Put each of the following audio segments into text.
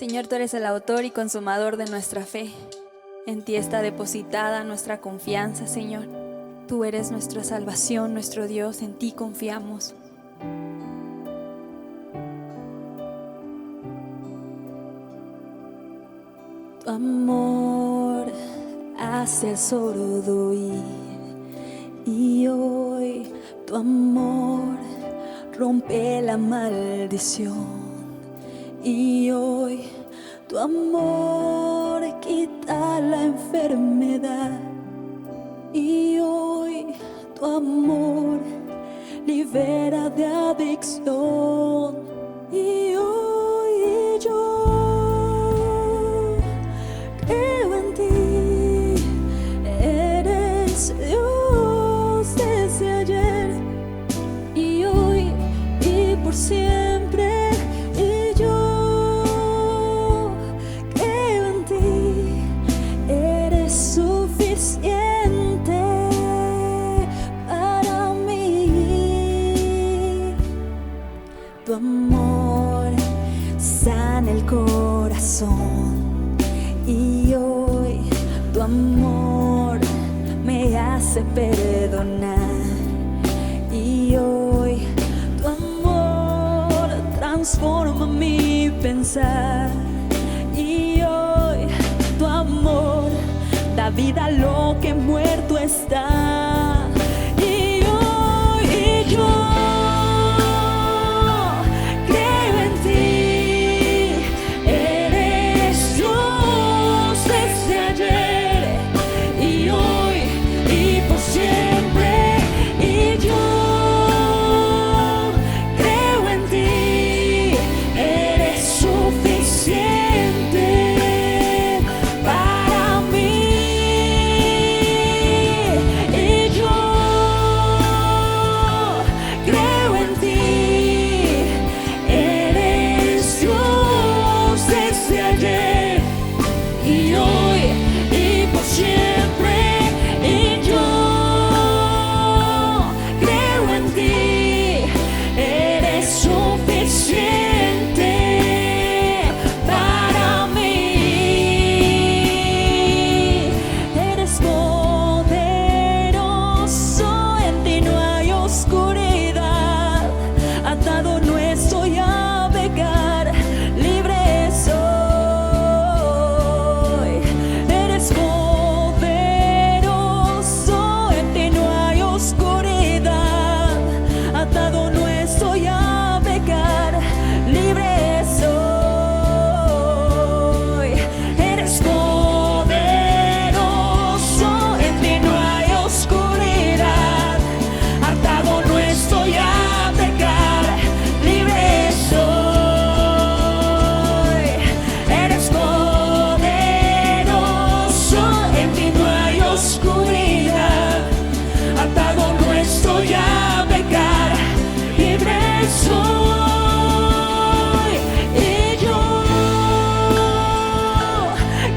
Señor, tú eres el autor y consumador de nuestra fe. En ti está depositada nuestra confianza, Señor. Tú eres nuestra salvación, nuestro Dios, en ti confiamos. Tu amor hace al sordo oír, y hoy tu amor rompe la maldición. Y hoy tu amor quita la enfermedad. Y hoy tu amor libera de adicción. Y hoy yo creo en ti. Eres Dios desde ayer y hoy y por siempre. Y yo creo en ti. Eres suficiente para mí. Tu amor sana el corazón. Y hoy tu amor me hace perdonar. Y hoy tu amor transforma mi pensar. Y hoy tu amor da vida a lo que muerto está. Y hoy yo creo en ti. Eres Dios desde ayer y hoy y por siempre. Y yo creo en ti. Eres suficiente para mí. Y yo creo en ti. Eres Dios desde ayer y hoy y por siempre. Y yo creo en ti. Eres suficiente para mí. Eres poderoso, en ti no hay oscuridad. Atado no estoy a pecar, libre soy. Eres poderoso, en ti no hay oscuridad. Atado no estoy a pecar, libre soy. Eres poderoso, en ti no hay oscuridad. Atado no estoy a pecar, libre soy. Eres poderoso, en ti no hay oscuridad. Atado no estoy a pecar, libre soy. Y yo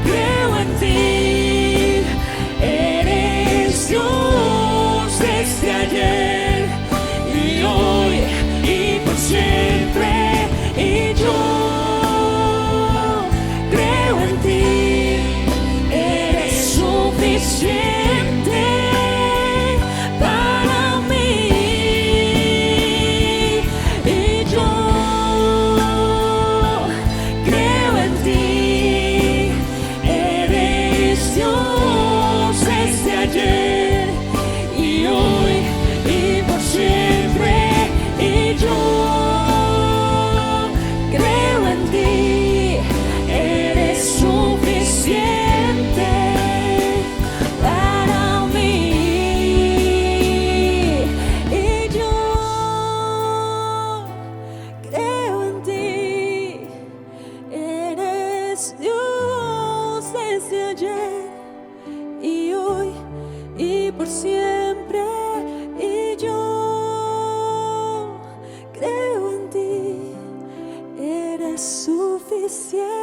creo en ti. Eres Dios desde ayer y hoy y por siempre. Y yo creo en ti. Eres suficiente para mí. Y yo creo en ti. Eres Dios desde ayer y hoy y por siempre. Y yo creo en ti. Eres suficiente para mí. Y yo creo en ti. Eres Dios desde ayer y hoy y por siempre. Y yo creo en ti. Eres suficiente.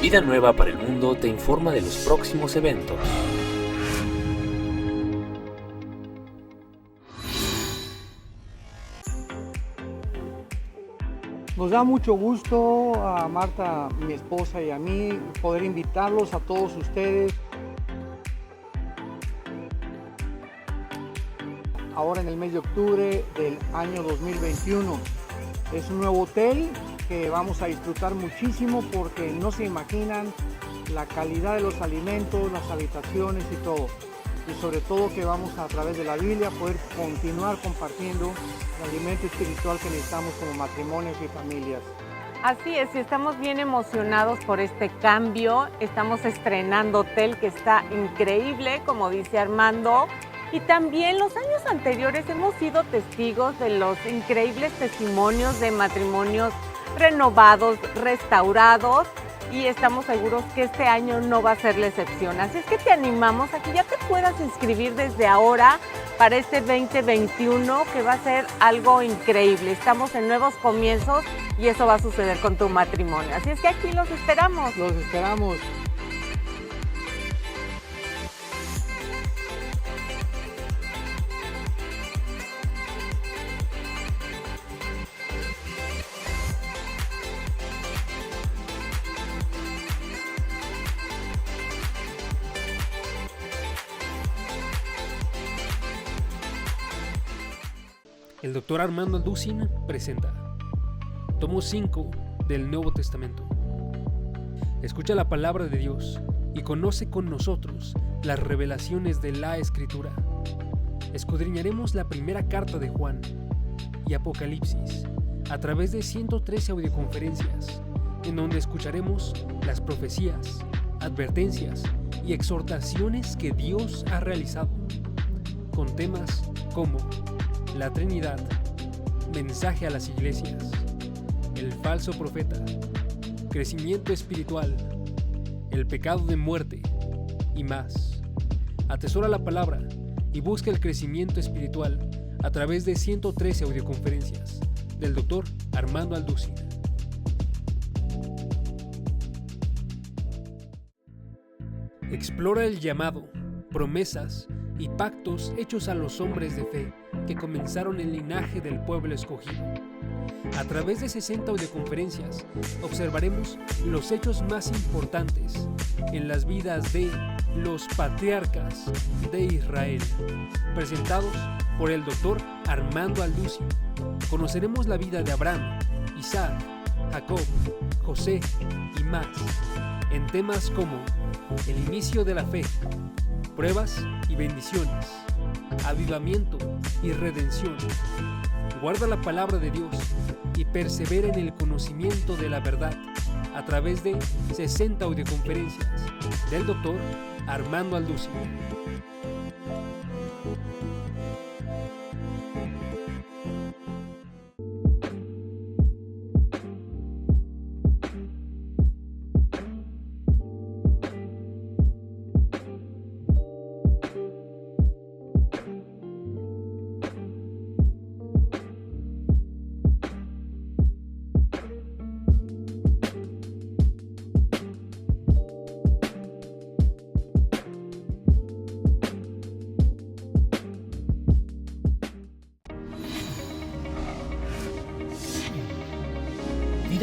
Vida Nueva para el Mundo te informa de los próximos eventos. Nos da mucho gusto a Marta, mi esposa, y a mí poder invitarlos a todos ustedes ahora en el mes de octubre del año 2021. Es un nuevo hotel que vamos a disfrutar muchísimo porque no se imaginan la calidad de los alimentos, las habitaciones y todo. Y sobre todo que vamos a través de la Biblia poder continuar compartiendo el alimento espiritual que necesitamos como matrimonios y familias. Así es, y estamos bien emocionados por este cambio. Estamos estrenando hotel que está increíble, como dice Armando. Y también los años anteriores hemos sido testigos de los increíbles testimonios de matrimonios renovados, restaurados, y estamos seguros que este año no va a ser la excepción. Así es que te animamos a que ya te puedas inscribir desde ahora para este 2021, que va a ser algo increíble. Estamos en nuevos comienzos y eso va a suceder con tu matrimonio. Así es que aquí los esperamos. Los esperamos. El Dr. Armando Alducin presenta Tomo 5 del Nuevo Testamento. Escucha la palabra de Dios y conoce con nosotros las revelaciones de la Escritura. Escudriñaremos la primera carta de Juan y Apocalipsis a través de 113 audioconferencias, en donde escucharemos las profecías, advertencias y exhortaciones que Dios ha realizado, con temas como la Trinidad, mensaje a las iglesias, el falso profeta, crecimiento espiritual, el pecado de muerte y más. Atesora la palabra y busca el crecimiento espiritual a través de 113 audioconferencias del Dr. Armando Alducin. Explora el llamado, promesas y pactos hechos a los hombres de fe que comenzaron el linaje del pueblo escogido. A través de 60 audioconferencias observaremos los hechos más importantes en las vidas de los patriarcas de Israel, presentados por el Dr. Armando Alducin. Conoceremos la vida de Abraham, Isaac, Jacob, José y más, en temas como el inicio de la fe, pruebas y bendiciones, avivamiento y redención. Guarda la palabra de Dios y persevera en el conocimiento de la verdad a través de 60 audioconferencias del Dr. Armando Alducin.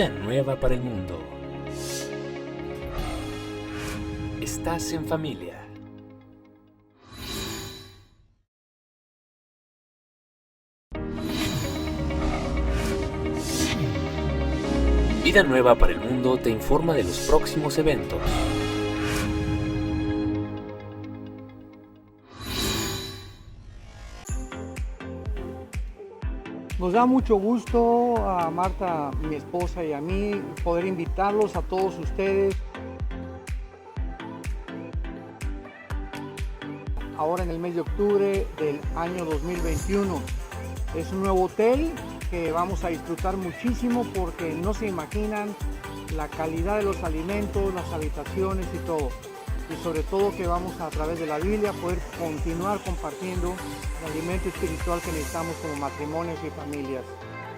Vida Nueva para el Mundo. Estás en familia. Vida Nueva para el Mundo te informa de los próximos eventos. Nos da mucho gusto a Marta, mi esposa, y a mí poder invitarlos a todos ustedes ahora en el mes de octubre del año 2021. Es un nuevo hotel que vamos a disfrutar muchísimo porque no se imaginan la calidad de los alimentos, las habitaciones y todo. Y sobre todo que vamos a través de la Biblia poder continuar compartiendo el alimento espiritual que necesitamos como matrimonios y familias.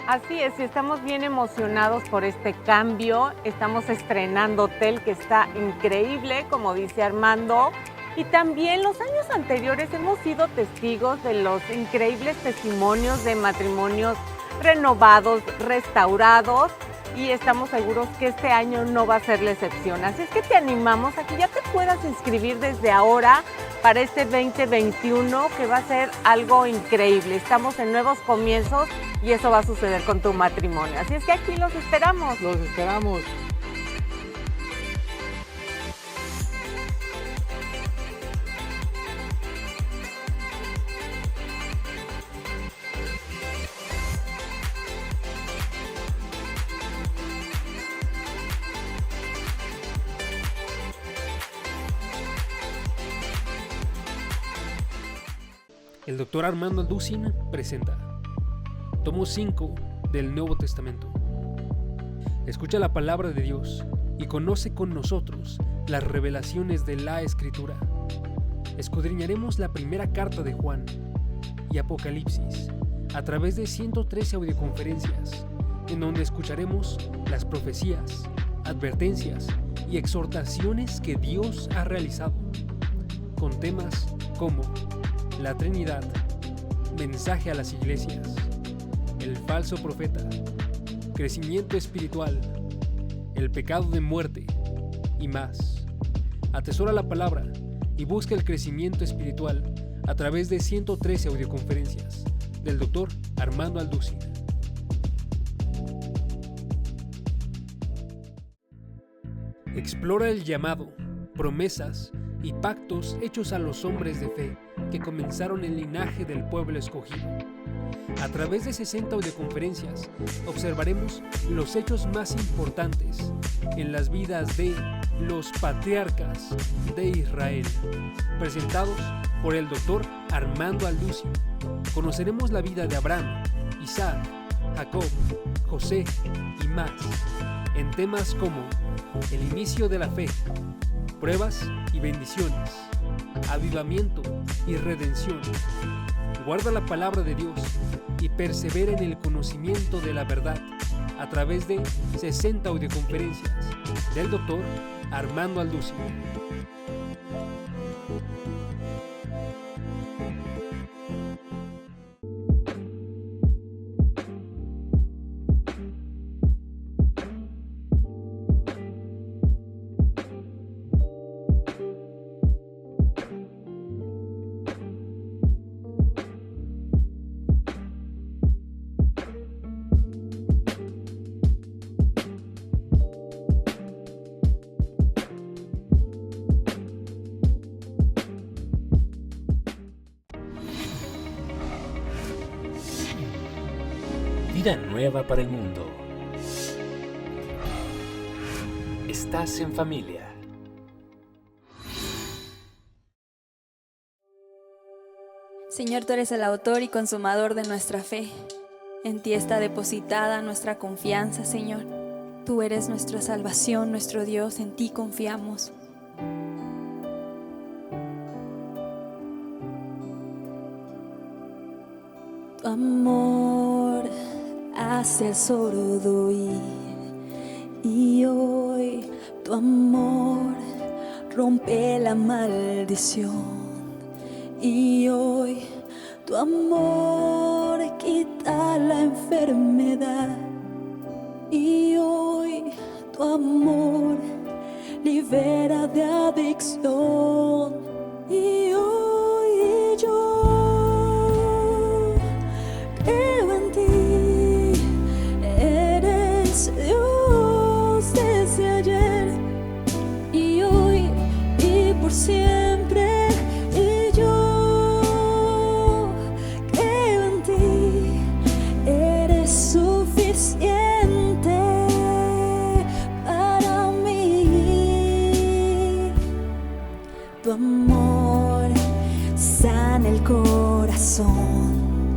Así es, y estamos bien emocionados por este cambio. Estamos estrenando hotel que está increíble, como dice Armando. Y también los años anteriores hemos sido testigos de los increíbles testimonios de matrimonios renovados, restaurados, y estamos seguros que este año no va a ser la excepción. Así es que te animamos a que ya te puedas inscribir desde ahora para este 2021, que va a ser algo increíble. Estamos en nuevos comienzos y eso va a suceder con tu matrimonio. Así es que aquí los esperamos. Los esperamos. El Dr. Armando Alducin presenta Tomo 5 del Nuevo Testamento. Escucha la palabra de Dios y conoce con nosotros las revelaciones de la Escritura. Escudriñaremos la primera carta de Juan y Apocalipsis a través de 113 audioconferencias, en donde escucharemos las profecías, advertencias y exhortaciones que Dios ha realizado, con temas como la Trinidad, mensaje a las iglesias, el falso profeta, crecimiento espiritual, el pecado de muerte y más. Atesora la palabra y busca el crecimiento espiritual a través de 113 audioconferencias del Dr. Armando Alducin. Explora el llamado, promesas y pactos hechos a los hombres de fe que comenzaron el linaje del pueblo escogido. A través de 60 audioconferencias observaremos los hechos más importantes en las vidas de los patriarcas de Israel, presentados por el Dr. Armando Alducin. Conoceremos la vida de Abraham, Isaac, Jacob, José y más, en temas como el inicio de la fe, pruebas y bendiciones, avivamiento y redención. Guarda la palabra de Dios y persevera en el conocimiento de la verdad a través de 60 audioconferencias del Dr. Armando Alducin. Vida nueva para el mundo. Estás en familia. Señor, tú eres el autor y consumador de nuestra fe. En ti está depositada nuestra confianza, Señor. Tú eres nuestra salvación, nuestro Dios, en ti confiamos. Tu amor hace el sordo oír, y hoy tu amor rompe la maldición, y hoy tu amor quita la enfermedad, y hoy tu amor libera de adicción, y hoy yo creo en ti. Eres Dios desde ayer y hoy y por siempre, y yo creo en ti. Eres suficiente para mí. Tu amor sana el corazón,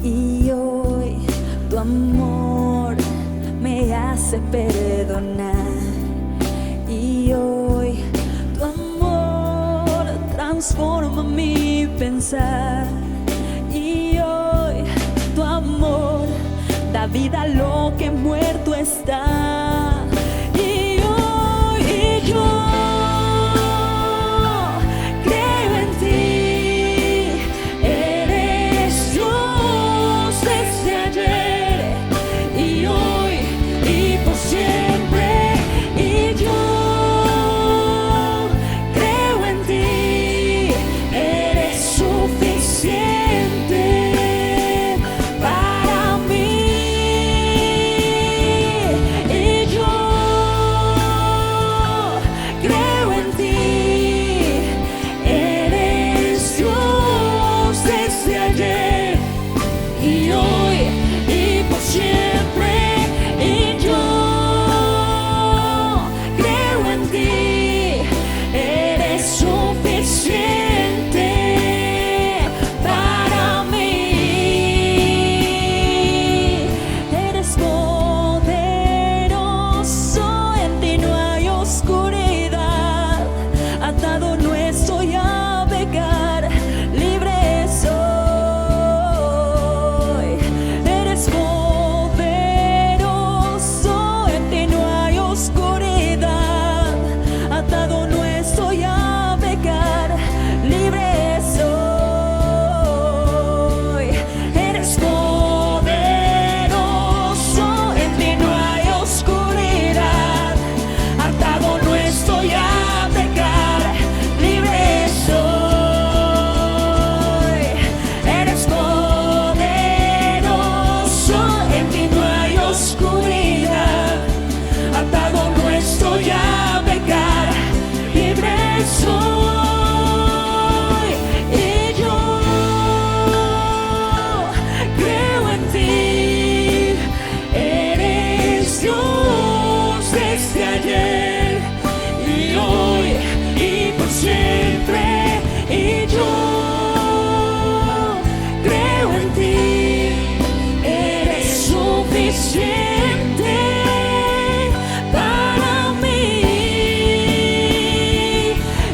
y hoy tu amor me hace perdonar, y hoy tu amor transforma mi pensar, y hoy tu amor da da vida lo que muerto está. Y yo creo en ti, eres Dios desde ayer y hoy y por siempre. Y yo creo en ti, eres suficiente para mí. Y yo creo en ti, eres Dios desde ayer y hoy y por siempre. Y yo creo en ti, eres suficiente para mí. Eres poderoso, en ti no hay oscuridad. Atado no estoy a pecar, libre soy. Eres poderoso, en ti no hay oscuridad. Atado no estoy a pecar, libre soy. Eres poderoso, en ti no hay oscuridad. Atado no estoy a pecar, libre soy. Eres poderoso, en ti no hay oscuridad. Atado no estoy a pecar, libre soy. Y yo creo en ti, eres Dios desde ayer y hoy y por siempre. Y yo creo en ti, eres suficiente para mí.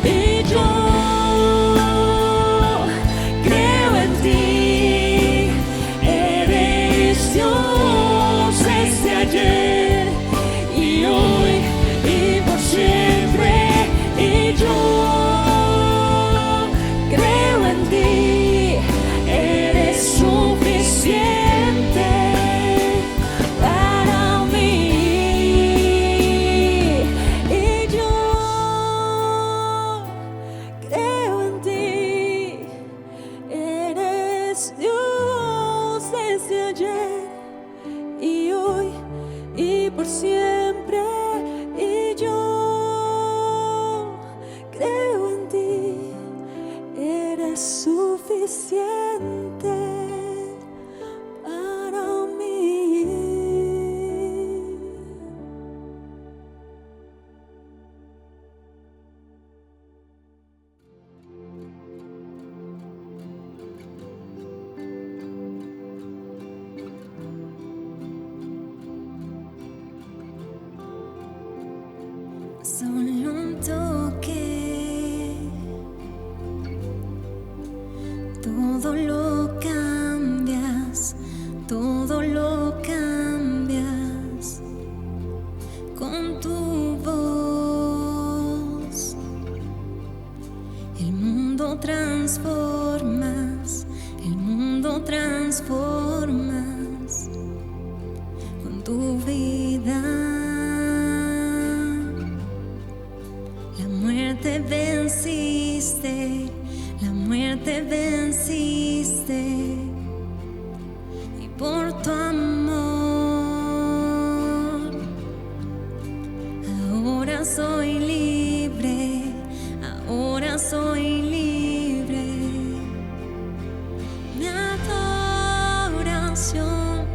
Y yo creo en ti, eres Dios desde ayer y hoy y por siempre. Y yo creo en ti, eres suficiente para mí. Y yo creo en ti, eres Dios desde ayer y hoy y por siempre. Y yo creo en ti, eres suficiente para mí. Solo un toque, todo lo cambias, todo lo cambias con tu voz. El mundo transformas, el mundo transformas con tu vida. La muerte venciste, la muerte venciste, y por tu amor ahora soy libre, ahora soy libre. Mi adoración,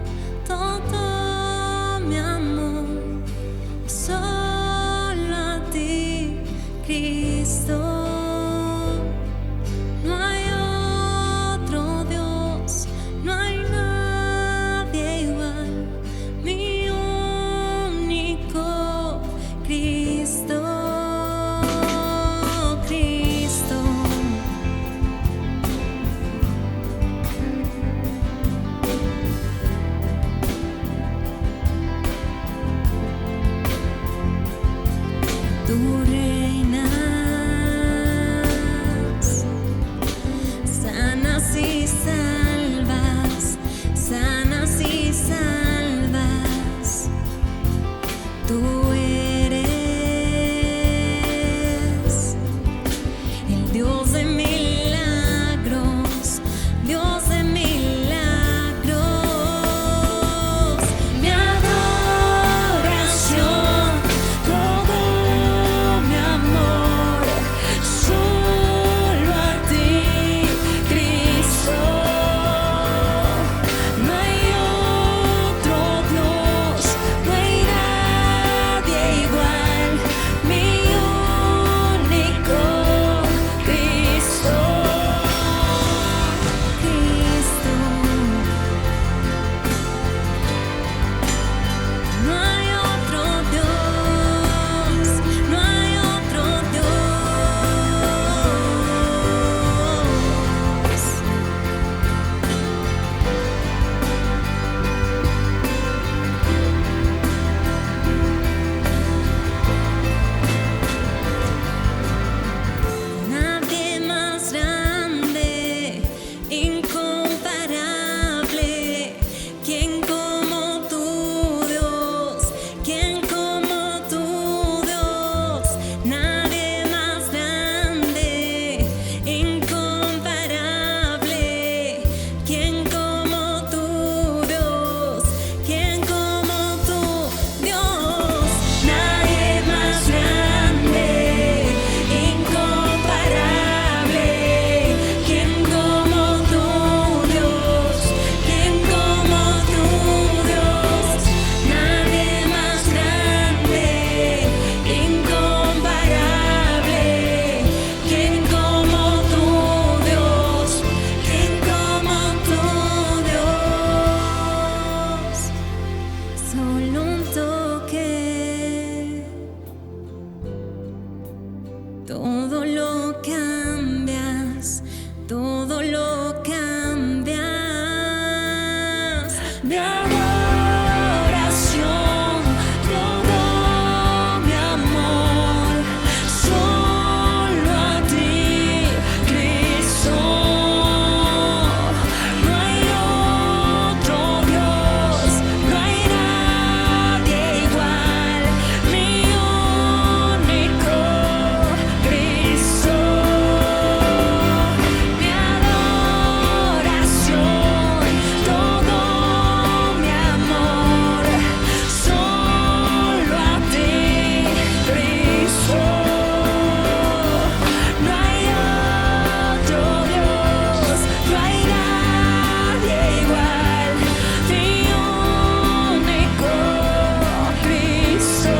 todo mi amor, solo a ti, Cristo. No hay otro Dios, no hay nadie igual, mi único Cristo. tú reinas, sanas y salvas, sanas y salvas, tú eres el Dios de milagros, Dios de milagros, mi adoración, todo mi amor, solo a ti, Cristo. No hay otro Dios, no hay nadie igual, mi único Cristo. Cristo. No hay otro Dios, no hay otro Dios. Nadie más grande, incomparable, quien como tu Dios, quien como tu Dios, nadie más grande, incomparable, quien como tu Dios, quien como tu Dios, nadie más grande, incomparable, quien como tu Dios, quien como tu Dios, nadie más grande, incomparable, quien como tu Dios, quien como tu Dios, solo un toque. Todo lo cambias, todo lo cambias. Mi adoración, todo mi amor, solo a ti, Cristo. No hay otro Dios, no hay nadie igual, mi único Cristo. Mi adoración, todo mi amor, solo a ti, Cristo. No hay otro Dios, no hay nadie igual, mi único Cristo.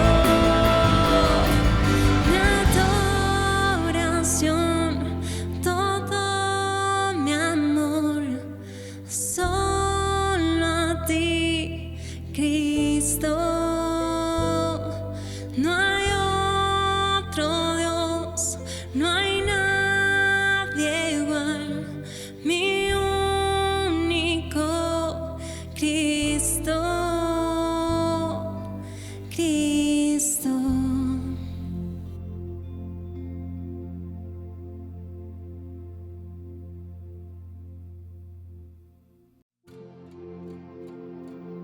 Mi adoración, todo mi amor, solo a ti, Cristo. No hay otro Dios, no hay nadie igual, mi único Cristo, Cristo.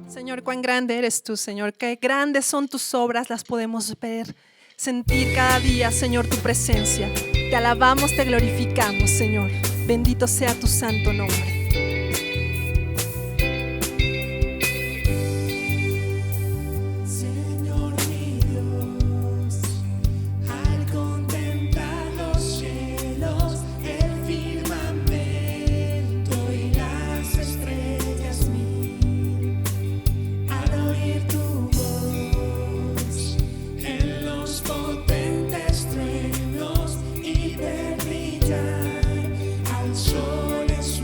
Señor, cuán grande eres tú, Señor. Qué grandes son tus obras, las podemos ver, sentir cada día, Señor, tu presencia. Te alabamos, te glorificamos, Señor. Bendito sea tu santo nombre. Señor mi Dios, al contemplar los cielos, el firmamento y las estrellas mil, al oír tu voz en los potentes truenos y ver brillar al sol en su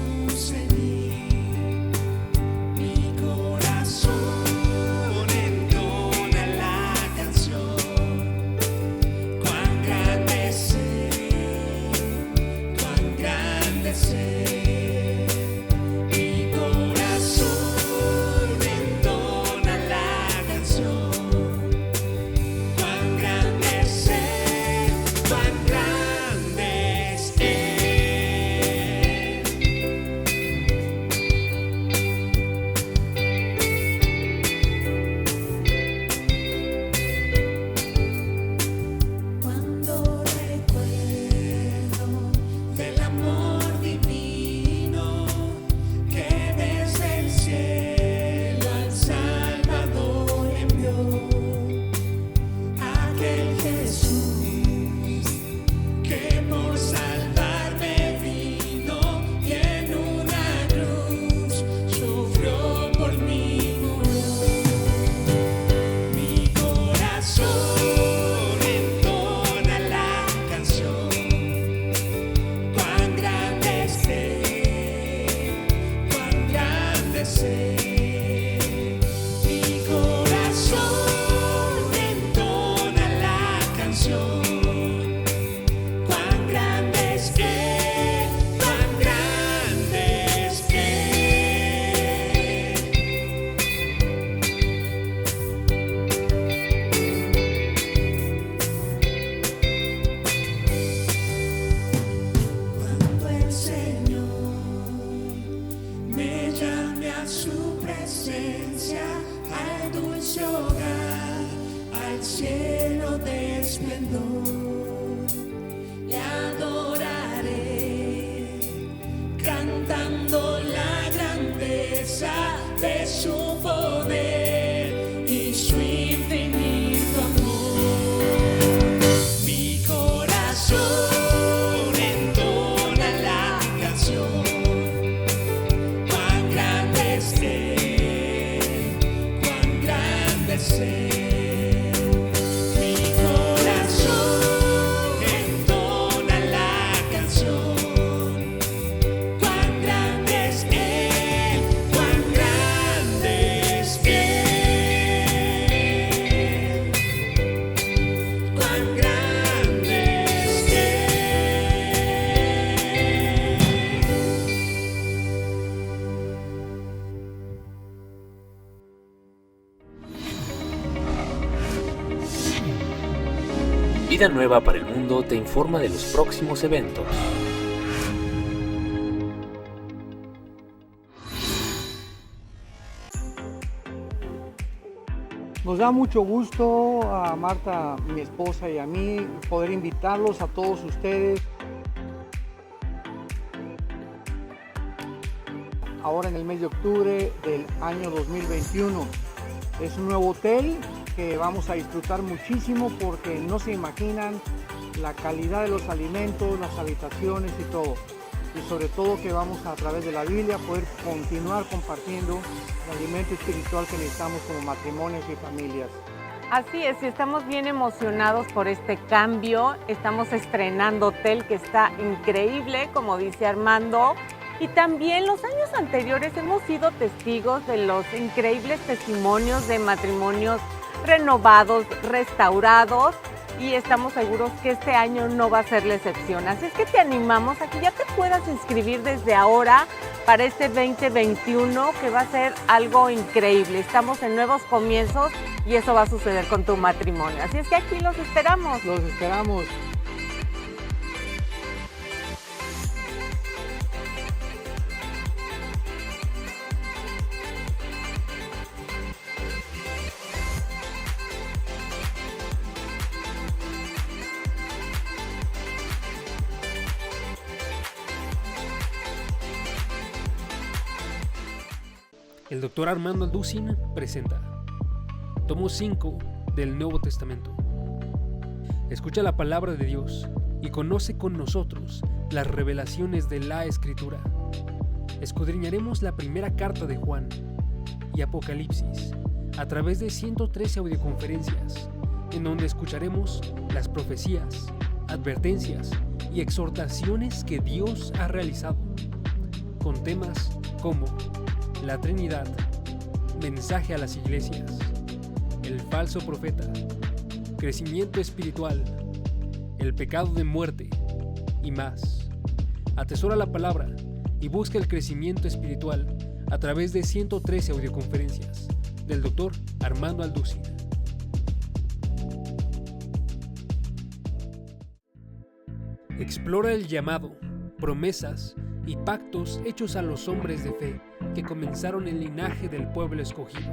cielo de esplendor, le adoraré, cantando la grandeza de su poder y su infinito amor. Mi corazón entona la canción, cuán grande es Él, cuán grande es Él. Mi corazón entona la canción, cuán grande es Él, cuán grande es Él, cuán grande es Él. Vida Nueva para el Mundo te informa de los próximos eventos. Nos da mucho gusto a Marta, mi esposa, y a mí poder invitarlos a todos ustedes ahora en el mes de octubre del año 2021. Es un nuevo hotel que vamos a disfrutar muchísimo porque no se imaginan la calidad de los alimentos, las habitaciones y todo. Y sobre todo que vamos a través de la Biblia poder continuar compartiendo el alimento espiritual que necesitamos como matrimonios y familias. Así es, y estamos bien emocionados por este cambio. Estamos estrenando hotel que está increíble, como dice Armando. Y también los años anteriores hemos sido testigos de los increíbles testimonios de matrimonios renovados, restaurados, y estamos seguros que este año no va a ser la excepción. Así es que te animamos a que ya te puedas inscribir desde ahora para este 2021, que va a ser algo increíble. Estamos en nuevos comienzos y eso va a suceder con tu matrimonio. Así es que aquí los esperamos. Los esperamos. El Dr. Armando Alducin presenta Tomo 5 del Nuevo Testamento. Escucha la palabra de Dios y conoce con nosotros las revelaciones de la Escritura. Escudriñaremos la primera carta de Juan y Apocalipsis a través de 113 audioconferencias, en donde escucharemos las profecías, advertencias y exhortaciones que Dios ha realizado, con temas como la Trinidad, mensaje a las iglesias, el falso profeta, crecimiento espiritual, el pecado de muerte y más. Atesora la palabra y busca el crecimiento espiritual a través de 113 audioconferencias del Dr. Armando Alducin. Explora el llamado, promesas y pactos hechos a los hombres de fe que comenzaron el linaje del pueblo escogido.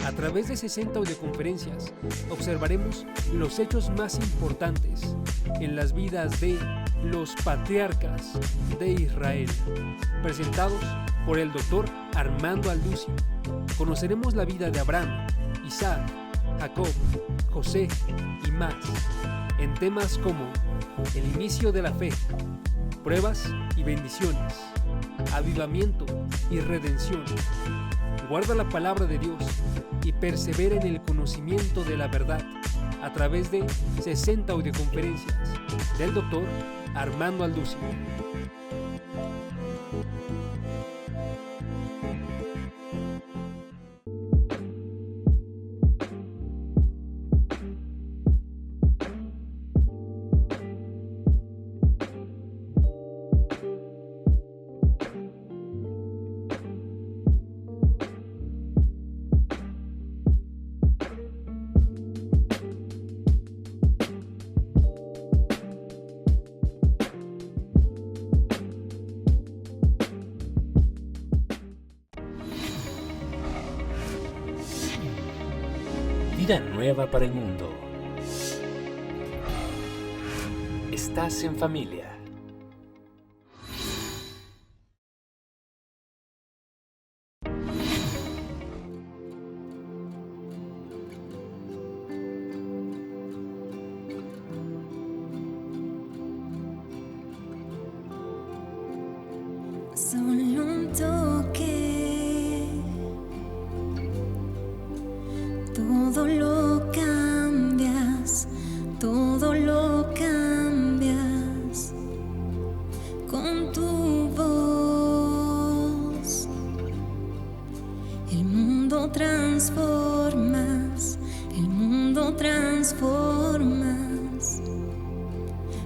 A través de 60 audioconferencias observaremos los hechos más importantes en las vidas de los patriarcas de Israel, presentados por el Dr. Armando Alducin. Conoceremos la vida de Abraham, Isaac, Jacob, José y más, en temas como el inicio de la fe, pruebas y bendiciones, avivamiento y redención. Guarda la palabra de Dios y persevera en el conocimiento de la verdad a través de 60 audioconferencias del Dr. Armando Alducin. Vida nueva para el mundo. Estás en familia. Solo un toque, todo lo cambias, todo lo cambias con tu voz. El mundo transformas,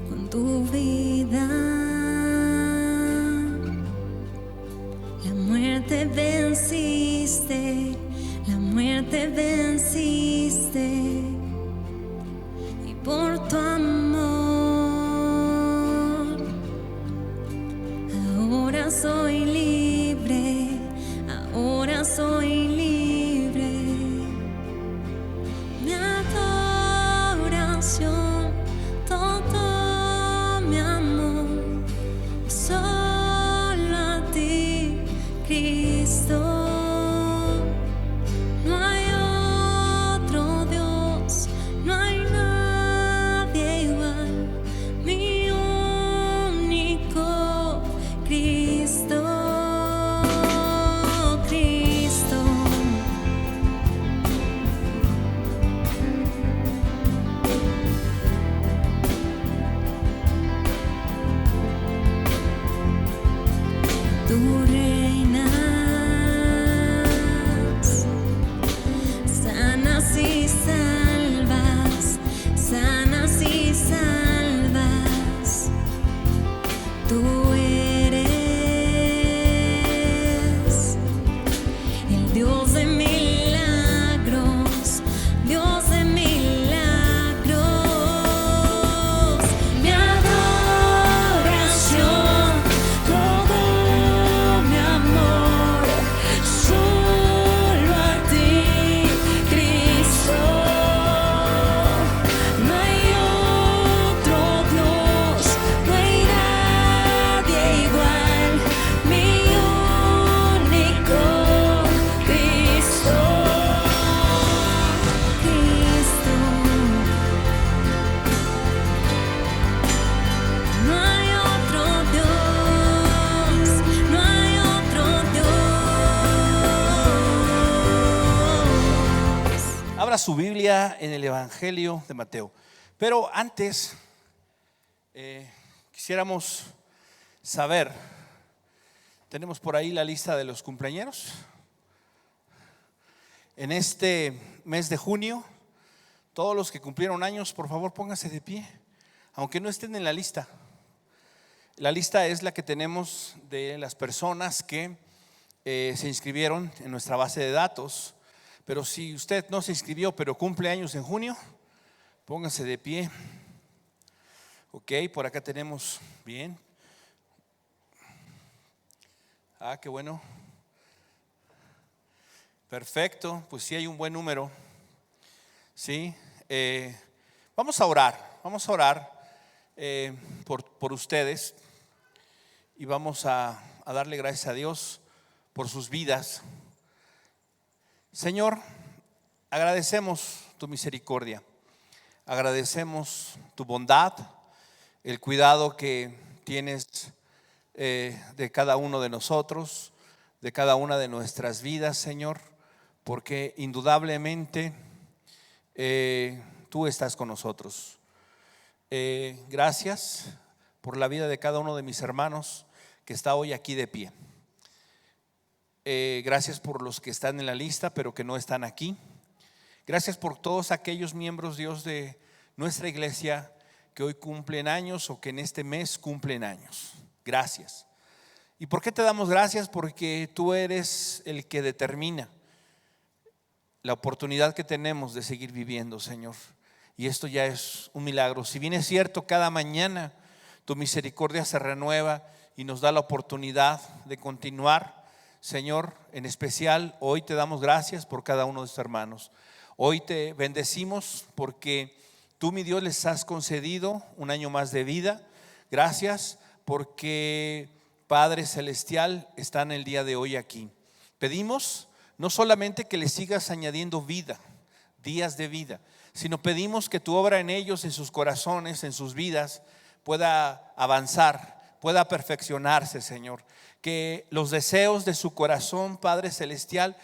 con tu vida. La muerte venciste, y por tu amor ahora soy libre, ahora soy libre. Mi adoración, todo mi amor, solo a ti, Cristo. No hay otro Dios, no hay nadie igual, mi único Cristo, Cristo. Tú reinas, sanas y salvas, sanas y salvas. Tú eres el Dios de milagros, Dios de milagros. Mi adoración, todo mi amor, solo a ti, Cristo. No hay otro Dios, no hay nadie igual, mi único Cristo, Cristo. No hay otro Dios, no hay otro Dios. Abra su Biblia en el Evangelio de Mateo. Pero antes, quisiéramos saber, tenemos por ahí la lista de los cumpleañeros. En este mes de junio, todos los que cumplieron años, por favor pónganse de pie, aunque no estén en la lista. La lista es la que tenemos de las personas que se inscribieron en nuestra base de datos. Pero si usted no se inscribió, pero cumple años en junio, póngase de pie. Ok, por acá tenemos, bien. Qué bueno. Perfecto, pues sí hay un buen número. Sí, vamos a orar por ustedes y vamos a darle gracias a Dios por sus vidas. Señor, agradecemos tu misericordia, agradecemos tu bondad, el cuidado que tienes de cada uno de nosotros, de cada una de nuestras vidas, Señor, porque indudablemente tú estás con nosotros. Gracias por la vida de cada uno de mis hermanos que está hoy aquí de pie. Gracias por los que están en la lista pero que no están aquí. Gracias por todos aquellos miembros, Dios, de nuestra iglesia que hoy cumplen años o que en este mes cumplen años. Gracias. ¿Y por qué te damos gracias? Porque tú eres el que determina la oportunidad que tenemos de seguir viviendo, Señor. Y esto ya es un milagro. Si bien es cierto, cada mañana tu misericordia se renueva y nos da la oportunidad de continuar, Señor, en especial hoy te damos gracias por cada uno de estos hermanos. Hoy te bendecimos porque tú, mi Dios, les has concedido un año más de vida. Gracias porque Padre Celestial están el día de hoy aquí. Pedimos no solamente que les sigas añadiendo vida, días de vida, sino pedimos que tu obra en ellos, en sus corazones, en sus vidas, pueda avanzar, pueda perfeccionarse, Señor. Que los deseos de su corazón, Padre Celestial,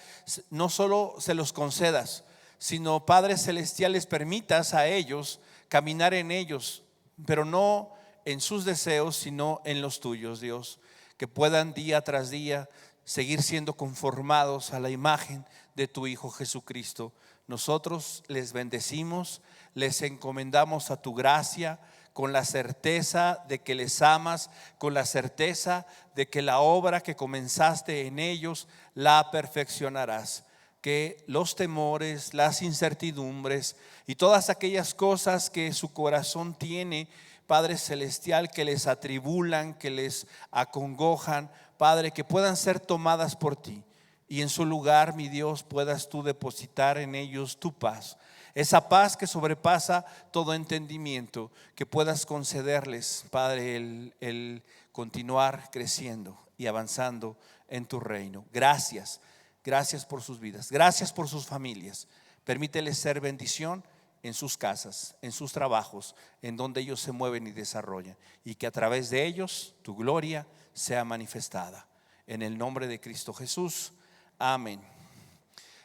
no solo se los concedas, sino, Padre Celestial, les permitas a ellos caminar en ellos, pero no en sus deseos, sino en los tuyos, Dios. Que puedan día tras día seguir siendo conformados a la imagen de tu Hijo Jesucristo. Nosotros les bendecimos, les encomendamos a tu gracia, con la certeza de que les amas, con la certeza de que la obra que comenzaste en ellos la perfeccionarás. Que los temores, las incertidumbres y todas aquellas cosas que su corazón tiene, Padre Celestial, que les atribulan, que les acongojan, Padre, que puedan ser tomadas por ti. Y en su lugar, mi Dios, puedas tú depositar en ellos tu paz. Esa paz que sobrepasa todo entendimiento, que puedas concederles, Padre, el continuar creciendo y avanzando en tu reino. Gracias, gracias por sus vidas, gracias por sus familias. Permíteles ser bendición en sus casas, en sus trabajos, en donde ellos se mueven y desarrollan, y que a través de ellos tu gloria sea manifestada. En el nombre de Cristo Jesús, amén.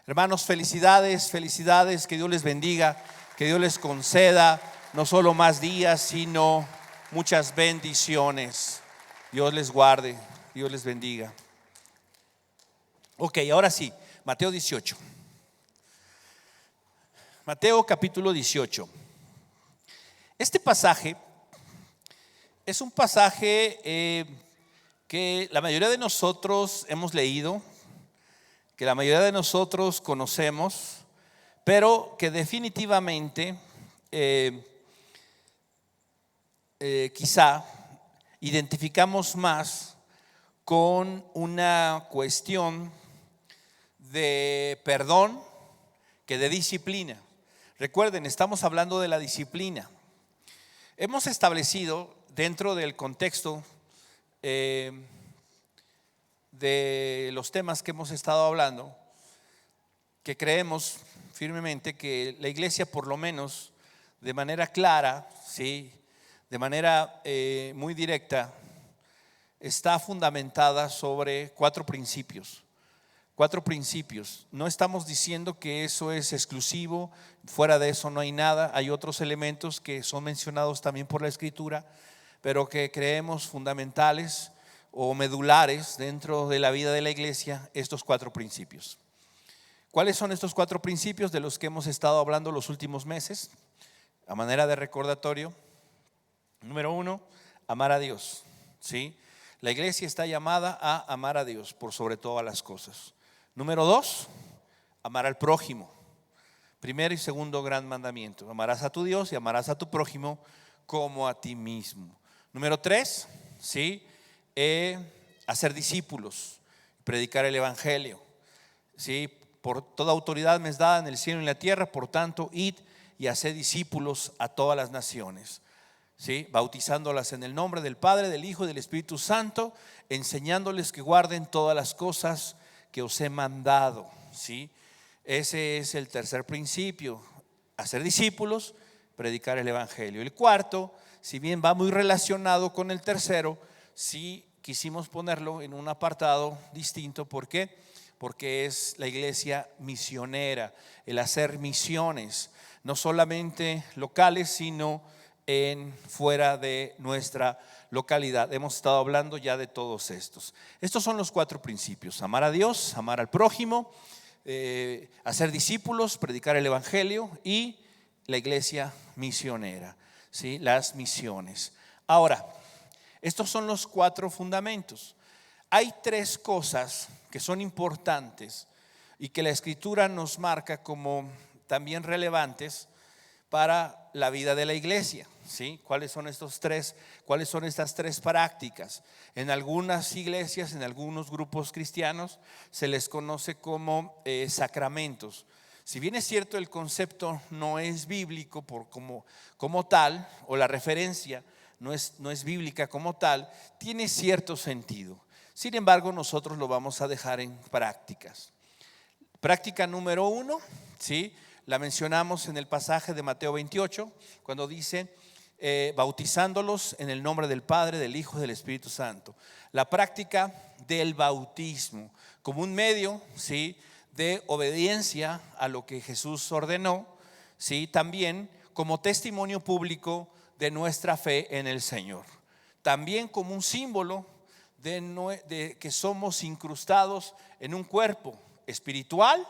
Hermanos, felicidades, felicidades, que Dios les bendiga, que Dios les conceda no solo más días, sino muchas bendiciones. Dios les guarde, Dios les bendiga. Ok, ahora sí, Mateo 18. Mateo capítulo 18. Este pasaje es un pasaje que la mayoría de nosotros hemos leído, que la mayoría de nosotros conocemos, pero que definitivamente quizá identificamos más con una cuestión de perdón que de disciplina. Recuerden, estamos hablando de la disciplina. Hemos establecido dentro del contexto de los temas que hemos estado hablando, que creemos firmemente que la iglesia, por lo menos de manera clara, ¿sí?, de manera muy directa, está fundamentada sobre cuatro principios. Cuatro principios. No estamos diciendo que eso es exclusivo, fuera de eso no hay nada. Hay otros elementos que son mencionados también por la Escritura, pero que creemos fundamentales o medulares dentro de la vida de la iglesia, estos cuatro principios. ¿Cuáles son estos cuatro principios de los que hemos estado hablando los últimos meses? A manera de recordatorio, número 1, amar a Dios, ¿sí? La iglesia está llamada a amar a Dios por sobre todas las cosas. Número 2, amar al prójimo. Primero y segundo gran mandamiento: amarás a tu Dios y amarás a tu prójimo como a ti mismo. Número 3, ¿sí?, hacer discípulos, predicar el evangelio, ¿sí? Por toda autoridad me es dada en el cielo y en la tierra, por tanto id y haced discípulos a todas las naciones, ¿sí?, bautizándolas en el nombre del Padre, del Hijo y del Espíritu Santo, enseñándoles que guarden todas las cosas que os he mandado, ¿sí? Ese es el tercer principio: hacer discípulos, predicar el evangelio. El cuarto, si bien va muy relacionado con el tercero, sí quisimos ponerlo en un apartado distinto. ¿Por qué? Porque es la iglesia misionera, el hacer misiones, no solamente locales, sino fuera de nuestra localidad. Hemos estado hablando ya de todos estos. Estos son los cuatro principios: amar a Dios, amar al prójimo, hacer discípulos, predicar el evangelio y la iglesia misionera, ¿sí?, las misiones. Ahora, estos son los cuatro fundamentos. Hay tres cosas que son importantes y que la Escritura nos marca como también relevantes para la vida de la iglesia, ¿sí? ¿Cuáles son estos tres? ¿Cuáles son estas tres prácticas? En algunas iglesias, en algunos grupos cristianos, se les conoce como sacramentos. Si bien es cierto el concepto no es bíblico como tal, o la referencia no es bíblica como tal, tiene cierto sentido. Sin embargo, nosotros lo vamos a dejar en prácticas. Práctica número 1, ¿sí? La mencionamos en el pasaje de Mateo 28, cuando dice, bautizándolos en el nombre del Padre, del Hijo y del Espíritu Santo. La práctica del bautismo como un medio, ¿sí?, de obediencia a lo que Jesús ordenó, ¿sí?, también como testimonio público de nuestra fe en el Señor. También como un símbolo de que somos incrustados en un cuerpo espiritual,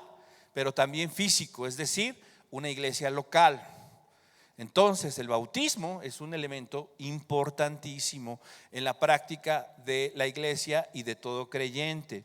pero también físico, es decir, una iglesia local. Entonces el bautismo es un elemento importantísimo en la práctica de la iglesia y de todo creyente.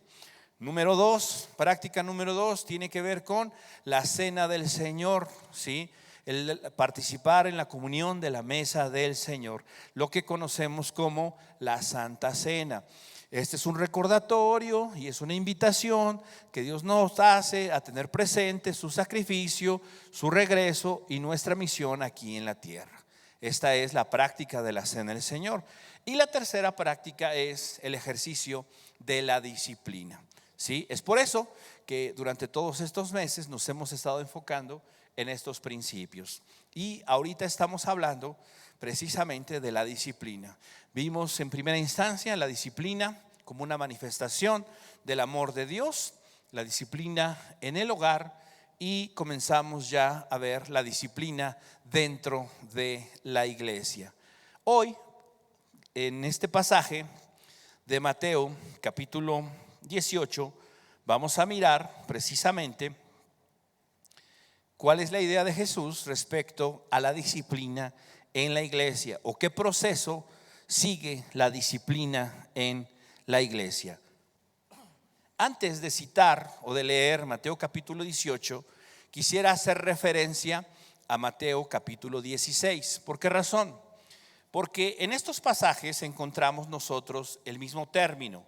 Número 2, práctica número 2 tiene que ver con la cena del Señor, ¿sí? El participar en la comunión de la mesa del Señor, lo que conocemos como la Santa Cena. Este es un recordatorio y es una invitación que Dios nos hace a tener presente su sacrificio, su regreso y nuestra misión aquí en la tierra. Esta es la práctica de la cena del Señor. Y la tercera práctica es el ejercicio de la disciplina, ¿sí? Es por eso que durante todos estos meses nos hemos estado enfocando en estos principios. Y ahorita estamos hablando precisamente de la disciplina. Vimos en primera instancia la disciplina como una manifestación del amor de Dios, la disciplina en el hogar, y comenzamos ya a ver la disciplina dentro de la iglesia. Hoy, en este pasaje de Mateo capítulo 18, vamos a mirar precisamente cuál es la idea de Jesús respecto a la disciplina en la iglesia, o qué proceso sigue la disciplina en la iglesia. Antes de citar o de leer Mateo capítulo 18, quisiera hacer referencia a Mateo capítulo 16. ¿Por qué razón? Porque en estos pasajes encontramos nosotros el mismo término.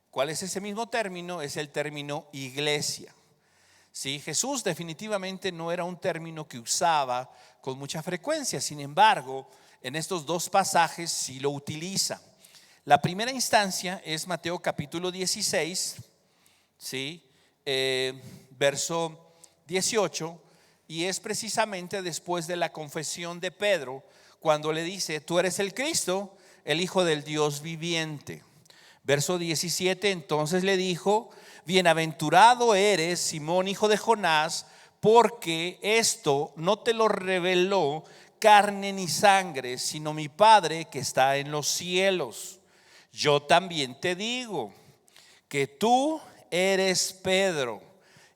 ¿Cuál es ese mismo término? Es el término iglesia. Sí, Jesús definitivamente no era un término que usaba con mucha frecuencia. Sin embargo, en estos dos pasajes sí lo utiliza. La primera instancia es Mateo capítulo 16, ¿sí? Verso 18, y es precisamente después de la confesión de Pedro, cuando le dice: tú eres el Cristo, el Hijo del Dios viviente. Verso 17, entonces le dijo: bienaventurado eres, Simón, hijo de Jonás, porque esto no te lo reveló carne ni sangre, sino mi Padre que está en los cielos. Yo también te digo que tú eres Pedro,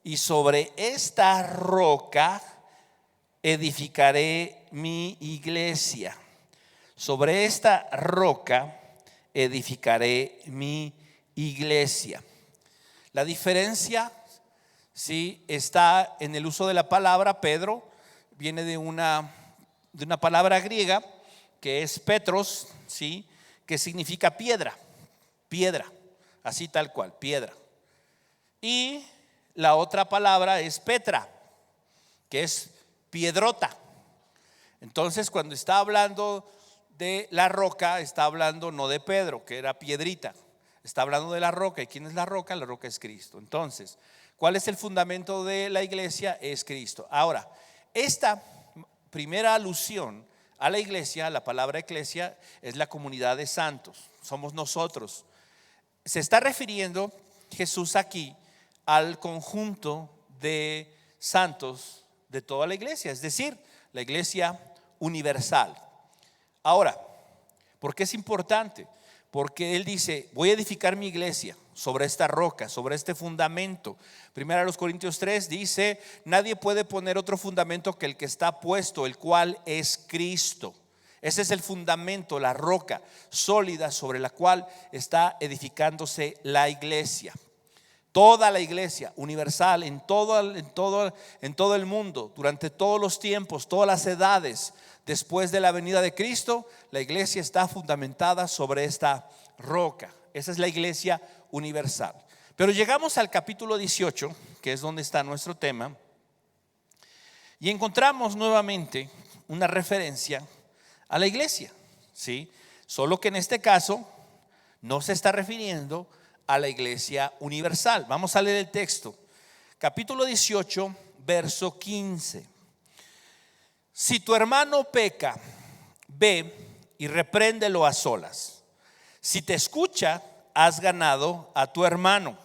y sobre esta roca edificaré mi iglesia. Sobre esta roca edificaré mi iglesia. La diferencia, sí, está en el uso de la palabra. Pedro viene de una palabra griega que es Petros, sí, que significa piedra, así tal cual, piedra. Y la otra palabra es Petra, que es piedrota. Entonces, cuando está hablando de la roca, está hablando no de Pedro, que era piedrita, está hablando de la roca. ¿Y quién es la roca? La roca es Cristo. Entonces, ¿cuál es el fundamento de la iglesia? Es Cristo. Ahora, esta primera alusión a la iglesia, la palabra iglesia, es la comunidad de santos, somos nosotros. Se está refiriendo Jesús aquí al conjunto de santos de toda la iglesia, es decir, la iglesia universal. Ahora, ¿por qué es importante? Porque él dice: voy a edificar mi iglesia sobre esta roca, sobre este fundamento. Primera de Corintios 3 dice: nadie puede poner otro fundamento que el que está puesto, el cual es Cristo. Ese es el fundamento, la roca sólida sobre la cual está edificándose la iglesia. Toda la iglesia universal en todo el mundo, durante todos los tiempos, todas las edades, después de la venida de Cristo, la iglesia está fundamentada sobre esta roca. Esa es la iglesia universal. Pero llegamos al capítulo 18, que es donde está nuestro tema, Y encontramos nuevamente una referencia a la iglesia, ¿sí? Solo que en este caso no se está refiriendo a la iglesia universal. Vamos a leer el texto. Capítulo 18, verso 15. Si tu hermano peca, ve y repréndelo a solas. Si te escucha, has ganado a tu hermano.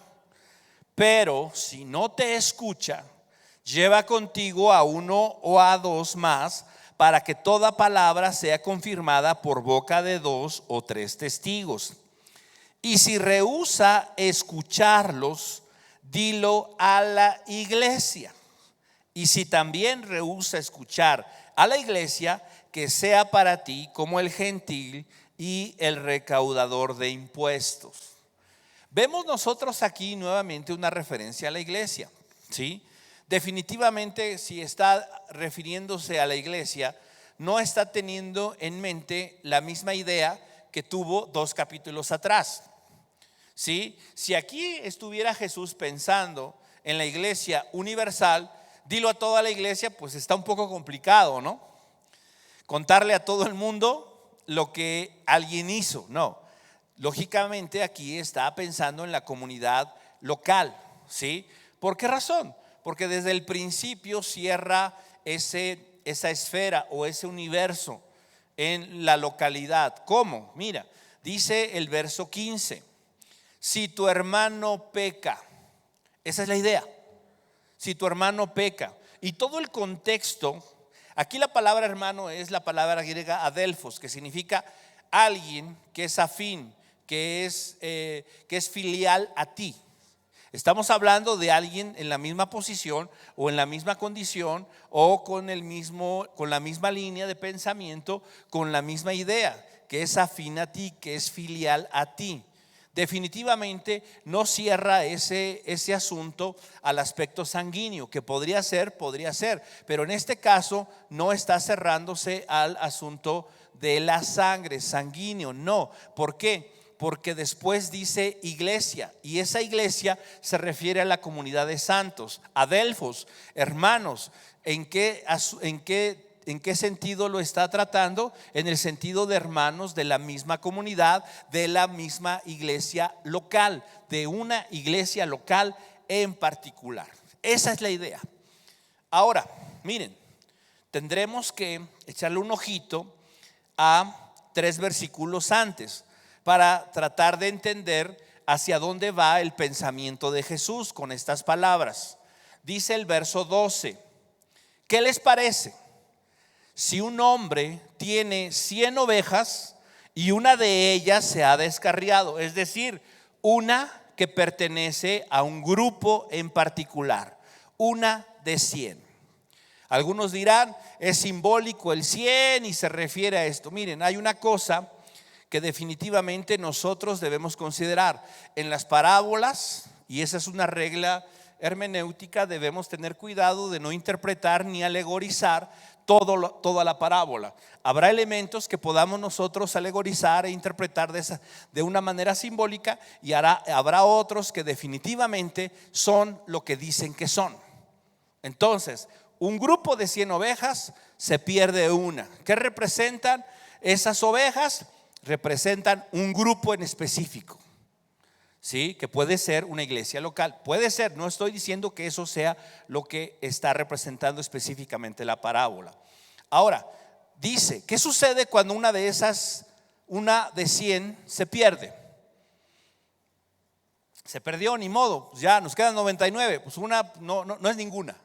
Pero si no te escucha, lleva contigo a uno o a dos más, para que toda palabra sea confirmada por boca de 2 o 3 testigos. Y si rehúsa escucharlos, dilo a la iglesia. Y si también rehúsa escuchar a la iglesia, que sea para ti como el gentil y el recaudador de impuestos. Vemos nosotros aquí nuevamente una referencia a la iglesia, ¿sí? Definitivamente, si está refiriéndose a la iglesia, no está teniendo en mente la misma idea que tuvo 2 capítulos atrás, ¿sí? Si aquí estuviera Jesús pensando en la iglesia universal, dilo a toda la iglesia, pues está un poco complicado, ¿no? Contarle a todo el mundo lo que alguien hizo, no. Lógicamente aquí está pensando en la comunidad local, ¿sí? ¿Por qué razón? Porque desde el principio cierra esa esfera o ese universo en la localidad. ¿Cómo? Mira, dice el verso 15, si tu hermano peca, esa es la idea, si tu hermano peca. Y todo el contexto, aquí la palabra hermano es la palabra griega adelphos, que significa alguien que es afín, que es filial a ti. Estamos hablando de alguien en la misma posición o en la misma condición o con la misma línea de pensamiento, con la misma idea, que es afín a ti, que es filial a ti. Definitivamente no cierra ese asunto al aspecto sanguíneo, que podría ser, pero en este caso no está cerrándose al asunto de la sangre, sanguíneo, no. ¿Por qué? Porque después dice iglesia, y esa iglesia se refiere a la comunidad de santos, adelphos, hermanos. ¿En qué sentido lo está tratando? En el sentido de hermanos de la misma comunidad, de la misma iglesia local, de una iglesia local en particular. Esa es la idea. Ahora, miren, tendremos que echarle un ojito a 3 versículos antes, para tratar de entender hacia dónde va el pensamiento de Jesús con estas palabras. Dice el verso 12, ¿qué les parece? Si un hombre tiene 100 ovejas y una de ellas se ha descarriado, es decir, una que pertenece a un grupo en particular, una de 100. Algunos dirán, es simbólico el 100 y se refiere a esto. Miren, hay una cosa que definitivamente nosotros debemos considerar en las parábolas, y esa es una regla hermenéutica, debemos tener cuidado de no interpretar ni alegorizar toda la parábola. Habrá elementos que podamos nosotros alegorizar e interpretar de una manera simbólica, y habrá otros que definitivamente son lo que dicen que son. Entonces, un grupo de 100 ovejas se pierde una. ¿Qué representan esas ovejas? Representan un grupo en específico, ¿sí? Que puede ser una iglesia local, puede ser, no estoy diciendo que eso sea lo que está representando específicamente la parábola. Ahora, dice, ¿qué sucede cuando una de 100 se pierde? Se perdió, ni modo, ya nos quedan 99, pues una no es ninguna.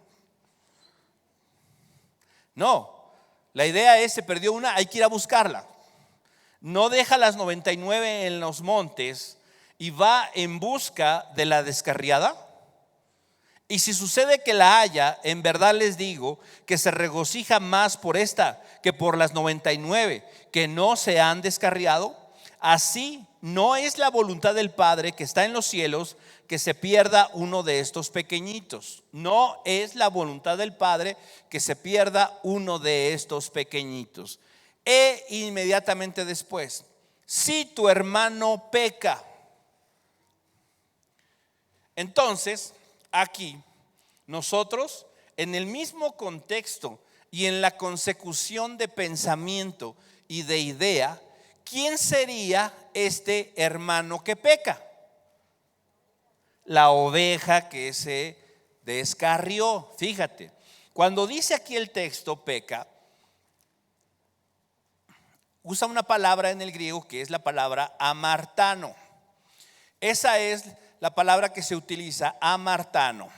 No, la idea es, se perdió una, hay que ir a buscarla. No deja las 99 en los montes y va en busca de la descarriada. Y si sucede que la haya, en verdad les digo que se regocija más por esta que por las 99 que no se han descarriado. Así no es la voluntad del Padre que está en los cielos que se pierda uno de estos pequeñitos. No es la voluntad del Padre que se pierda uno de estos pequeñitos. E inmediatamente después, si tu hermano peca. Entonces, aquí nosotros en el mismo contexto y en la consecución de pensamiento y de idea, ¿quién sería este hermano que peca? La oveja que se descarrió. Fíjate, cuando dice aquí el texto peca, usa una palabra en el griego que es la palabra amartano. Esa es la palabra que se utiliza, amartano.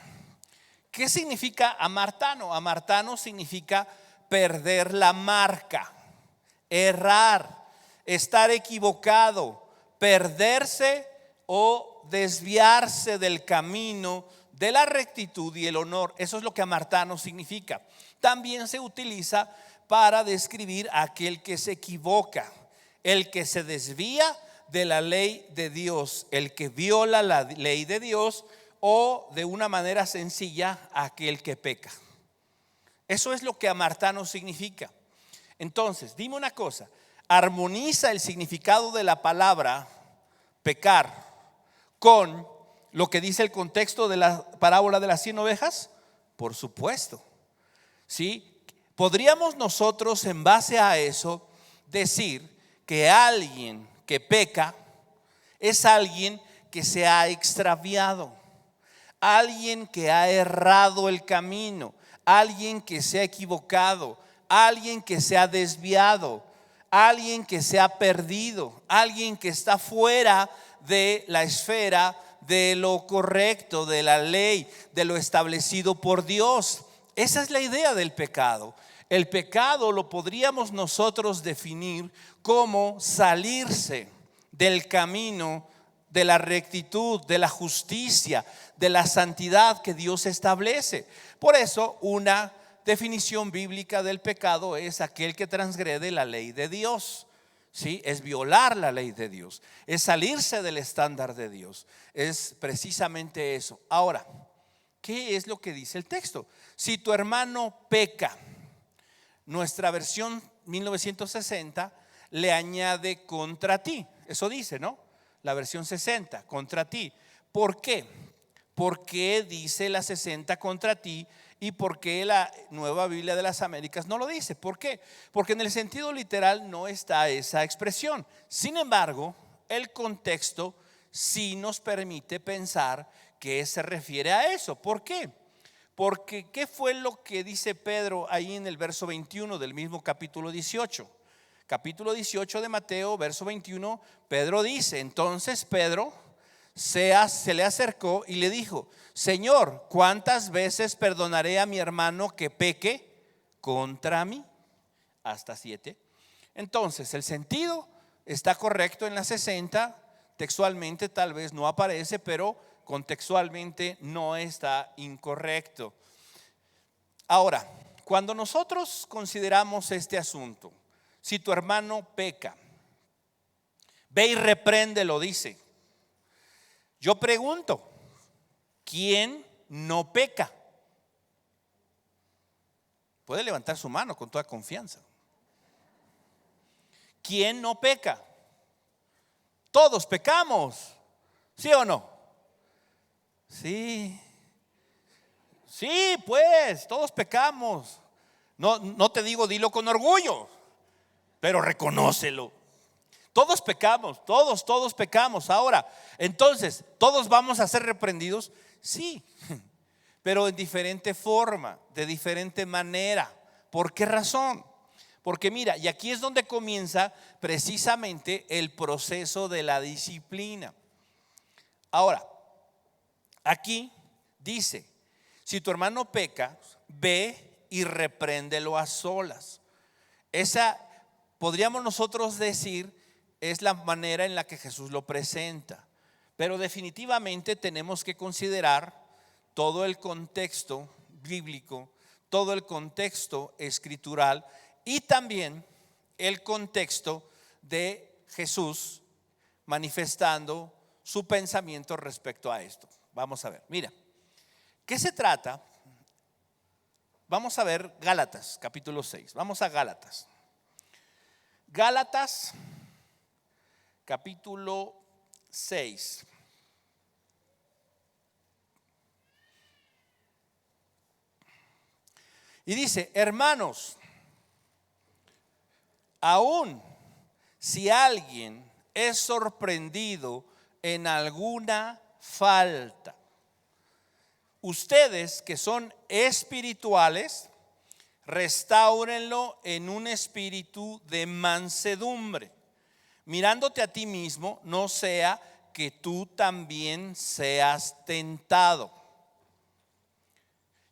¿Qué significa amartano? Amartano significa perder la marca, errar, estar equivocado, perderse o desviarse del camino de la rectitud y el honor. Eso es lo que amartano significa. También se utiliza para describir a aquel que se equivoca, el que se desvía de la ley de Dios, el que viola la ley de Dios, o de una manera sencilla, aquel que peca. Eso es lo que amartano significa. Entonces, dime una cosa, ¿armoniza el significado de la palabra pecar con lo que dice el contexto de la parábola de las 100 ovejas? Por supuesto. ¿Sí? Podríamos nosotros en base a eso decir que alguien que peca es alguien que se ha extraviado, alguien que ha errado el camino, alguien que se ha equivocado, alguien que se ha desviado, alguien que se ha perdido, alguien que está fuera de la esfera de lo correcto, de la ley, de lo establecido por Dios. Esa es la idea del pecado. El pecado lo podríamos nosotros definir como salirse del camino de la rectitud, de la justicia, de la santidad que Dios establece. Por eso una definición bíblica del pecado es aquel que transgrede la ley de Dios. ¿Sí? Es violar la ley de Dios, es salirse del estándar de Dios, es precisamente eso. Ahora, ¿qué es lo que dice el texto? Si tu hermano peca, nuestra versión 1960 le añade contra ti. Eso dice, ¿no? La versión 60, contra ti. ¿Por qué? ¿Por qué dice la 60 contra ti? ¿Y por qué la Nueva Biblia de las Américas no lo dice? ¿Por qué? Porque en el sentido literal no está esa expresión. Sin embargo, el contexto sí nos permite pensar que se refiere a eso. ¿Por qué? Porque ¿qué fue lo que dice Pedro ahí en el verso 21 del mismo capítulo 18? Capítulo 18 de Mateo, verso 21, Pedro dice: entonces Pedro se le acercó y le dijo: Señor, ¿cuántas veces perdonaré a mi hermano que peque contra mí? Hasta 7. Entonces el sentido está correcto en la 60. Textualmente tal vez no aparece, pero contextualmente no está incorrecto. Ahora, cuando nosotros consideramos este asunto, si tu hermano peca, ve y repréndelo, dice. Yo pregunto, ¿quién no peca? Puede levantar su mano con toda confianza. ¿Quién no peca? Todos pecamos, ¿sí o no? Sí. Sí, pues, todos pecamos. No te digo dilo con orgullo, pero reconócelo. Todos pecamos, todos pecamos. Ahora, entonces, ¿todos vamos a ser reprendidos? Sí, pero en diferente forma, de diferente manera. ¿Por qué razón? Porque mira, y aquí es donde comienza precisamente el proceso de la disciplina. Ahora, aquí dice: si tu hermano peca, ve y repréndelo a solas. Esa, podríamos nosotros decir, es la manera en la que Jesús lo presenta. Pero definitivamente tenemos que considerar todo el contexto bíblico, todo el contexto escritural y también el contexto de Jesús manifestando su pensamiento respecto a esto. Vamos a ver, mira, ¿qué se trata? Vamos a ver Gálatas, capítulo 6. Vamos a Gálatas. Gálatas, capítulo 6. Y dice, hermanos, aún si alguien es sorprendido en alguna falta, ustedes que son espirituales, restáurenlo en un espíritu de mansedumbre, mirándote a ti mismo, no sea que tú también seas tentado.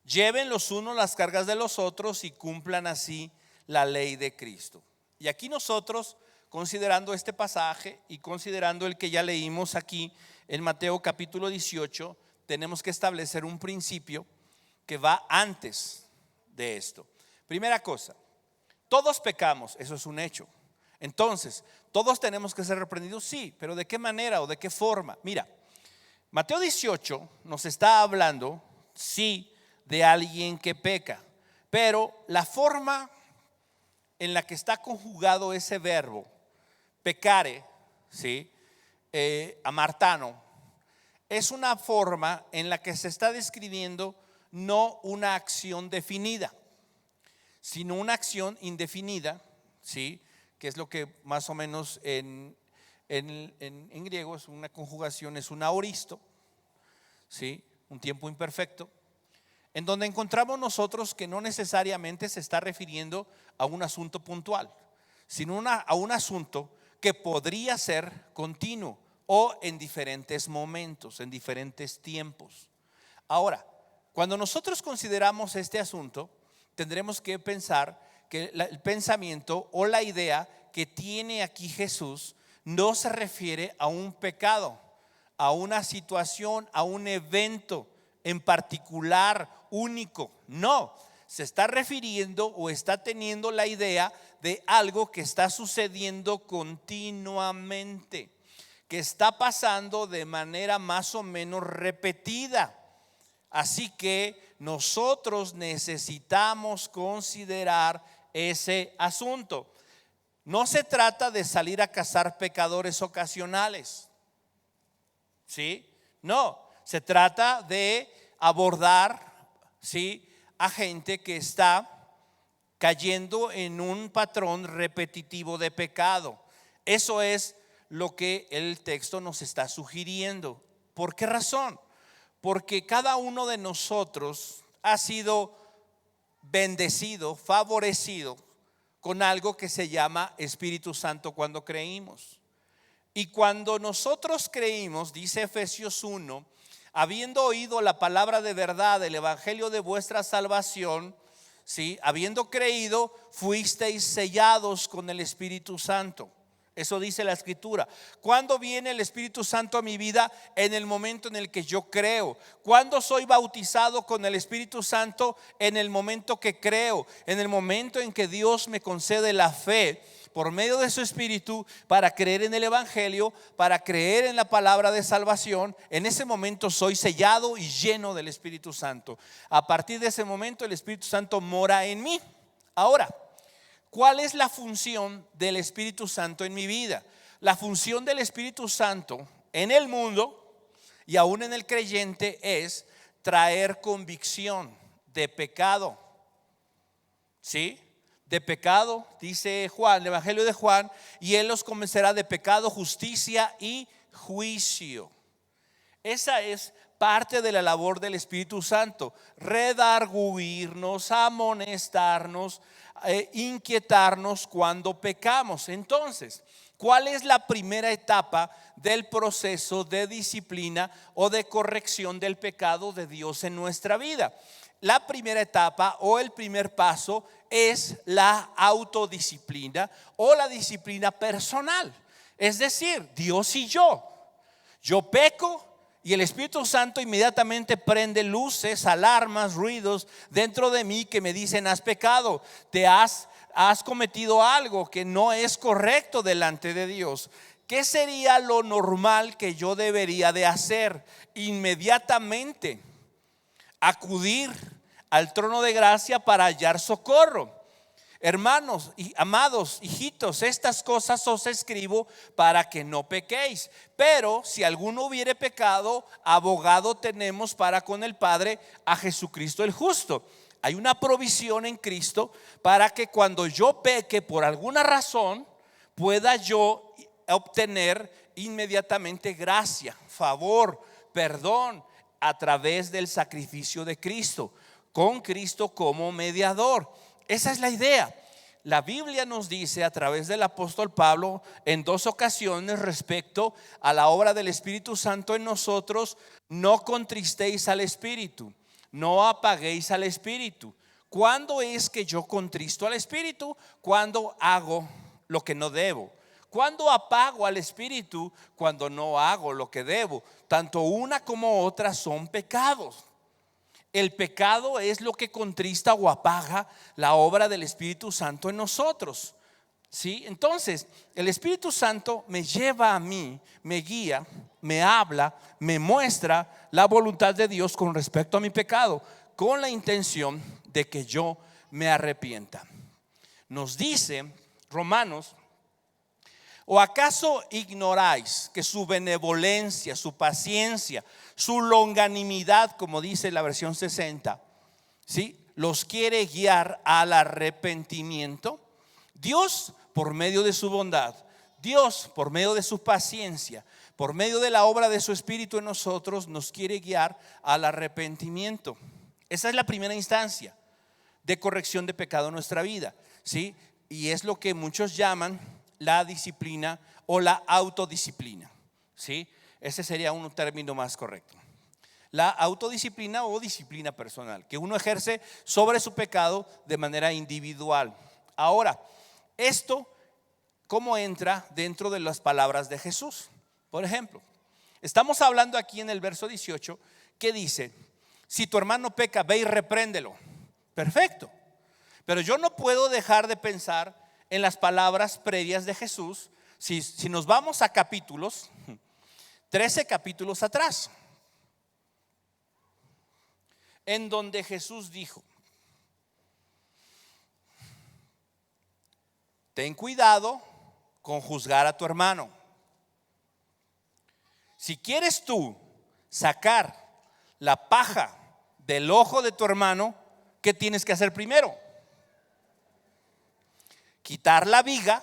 Lleven los unos las cargas de los otros y cumplan así la ley de Cristo. Y aquí nosotros, considerando este pasaje y considerando el que ya leímos aquí en Mateo capítulo 18, tenemos que establecer un principio que va antes de esto. Primera cosa, todos pecamos, eso es un hecho. Entonces, ¿todos tenemos que ser reprendidos? Sí, pero ¿de qué manera o de qué forma? Mira, Mateo 18 nos está hablando, sí, de alguien que peca, pero la forma en la que está conjugado ese verbo, pecare, ¿sí? Amartano, es una forma en la que se está describiendo no una acción definida, sino una acción indefinida, ¿sí? Que es lo que más o menos en griego es una conjugación, es un aoristo, ¿sí? Un tiempo imperfecto, en donde encontramos nosotros que no necesariamente se está refiriendo a un asunto puntual, sino a un asunto que podría ser continuo o en diferentes momentos, en diferentes tiempos. Ahora, cuando nosotros consideramos este asunto, tendremos que pensar que el pensamiento o la idea que tiene aquí Jesús no se refiere a un pecado, a una situación, a un evento en particular, único. No, se está refiriendo o está teniendo la idea de algo que está sucediendo continuamente, que está pasando de manera más o menos repetida. Así que nosotros necesitamos considerar ese asunto. No se trata de salir a cazar pecadores ocasionales, ¿sí? No, se trata de abordar, ¿sí?, a gente que está cayendo en un patrón repetitivo de pecado. Eso es lo que el texto nos está sugiriendo. ¿Por qué razón? Porque cada uno de nosotros ha sido bendecido, favorecido con algo que se llama Espíritu Santo cuando creímos. Y cuando nosotros creímos, dice Efesios 1, habiendo oído la palabra de verdad, el evangelio de vuestra salvación, ¿sí?, habiendo creído, fuisteis sellados con el Espíritu Santo. Eso dice la Escritura. ¿Cuándo viene el Espíritu Santo a mi vida? En el momento en el que yo creo. ¿Cuándo soy bautizado con el Espíritu Santo? En el momento que creo, en el momento en que Dios me concede la fe por medio de su Espíritu para creer en el evangelio, para creer en la palabra de salvación. En ese momento soy sellado y lleno del Espíritu Santo. A partir de ese momento el Espíritu Santo mora en mí. Ahora, ¿cuál es la función del Espíritu Santo en mi vida? La función del Espíritu Santo en el mundo y aún en el creyente es traer convicción de pecado, ¿sí? De pecado, dice Juan, el evangelio de Juan, y él los convencerá de pecado, justicia y juicio. Esa es parte de la labor del Espíritu Santo: redarguirnos, amonestarnos, inquietarnos cuando pecamos. Entonces, ¿cuál es la primera etapa del proceso de disciplina o de corrección del pecado de Dios en nuestra vida? La primera etapa o el primer paso es la autodisciplina o la disciplina personal. Es decir, Dios y yo peco y el Espíritu Santo inmediatamente prende luces, alarmas, ruidos dentro de mí que me dicen: has pecado, has cometido algo que no es correcto delante de Dios. ¿Qué sería lo normal que yo debería de hacer? Inmediatamente acudir al trono de gracia para hallar socorro. Hermanos y amados hijitos, estas cosas os escribo para que no pequéis. Pero si alguno hubiere pecado, abogado tenemos para con el Padre, a Jesucristo el justo. Hay una provisión en Cristo para que cuando yo peque por alguna razón, pueda yo obtener inmediatamente gracia, favor, perdón a través del sacrificio de Cristo, con Cristo como mediador. Esa es la idea. La Biblia nos dice a través del apóstol Pablo en 2 ocasiones respecto a la obra del Espíritu Santo en nosotros: no contristéis al Espíritu, no apaguéis al Espíritu. ¿Cuándo es que yo contristo al Espíritu? Cuando hago lo que no debo. ¿Cuándo apago al Espíritu? Cuando no hago lo que debo. Tanto una como otra son pecados. El pecado es lo que contrista o apaga la obra del Espíritu Santo en nosotros, ¿sí? Entonces, el Espíritu Santo me lleva a mí, me guía, me habla, me muestra la voluntad de Dios con respecto a mi pecado, con la intención de que yo me arrepienta. Nos dice Romanos: ¿o acaso ignoráis que su benevolencia, su paciencia, su longanimidad, como dice la versión 60, ¿sí?, los quiere guiar al arrepentimiento? Dios, por medio de su bondad, Dios, por medio de su paciencia, por medio de la obra de su Espíritu en nosotros, nos quiere guiar al arrepentimiento. Esa es la primera instancia de corrección de pecado en nuestra vida, ¿sí? Y es lo que muchos llaman la disciplina o la autodisciplina, ¿sí? Ese sería un término más correcto. La autodisciplina o disciplina personal que uno ejerce sobre su pecado de manera individual. Ahora, esto, ¿cómo entra dentro de las palabras de Jesús? Por ejemplo, estamos hablando aquí en el verso 18 que dice: si tu hermano peca, ve y repréndelo. Perfecto. Pero yo no puedo dejar de pensar en las palabras previas de Jesús. Si nos vamos a capítulos, 13 capítulos atrás, en donde Jesús dijo: ten cuidado con juzgar a tu hermano. Si quieres tú sacar la paja del ojo de tu hermano, ¿qué tienes que hacer primero? Quitar la viga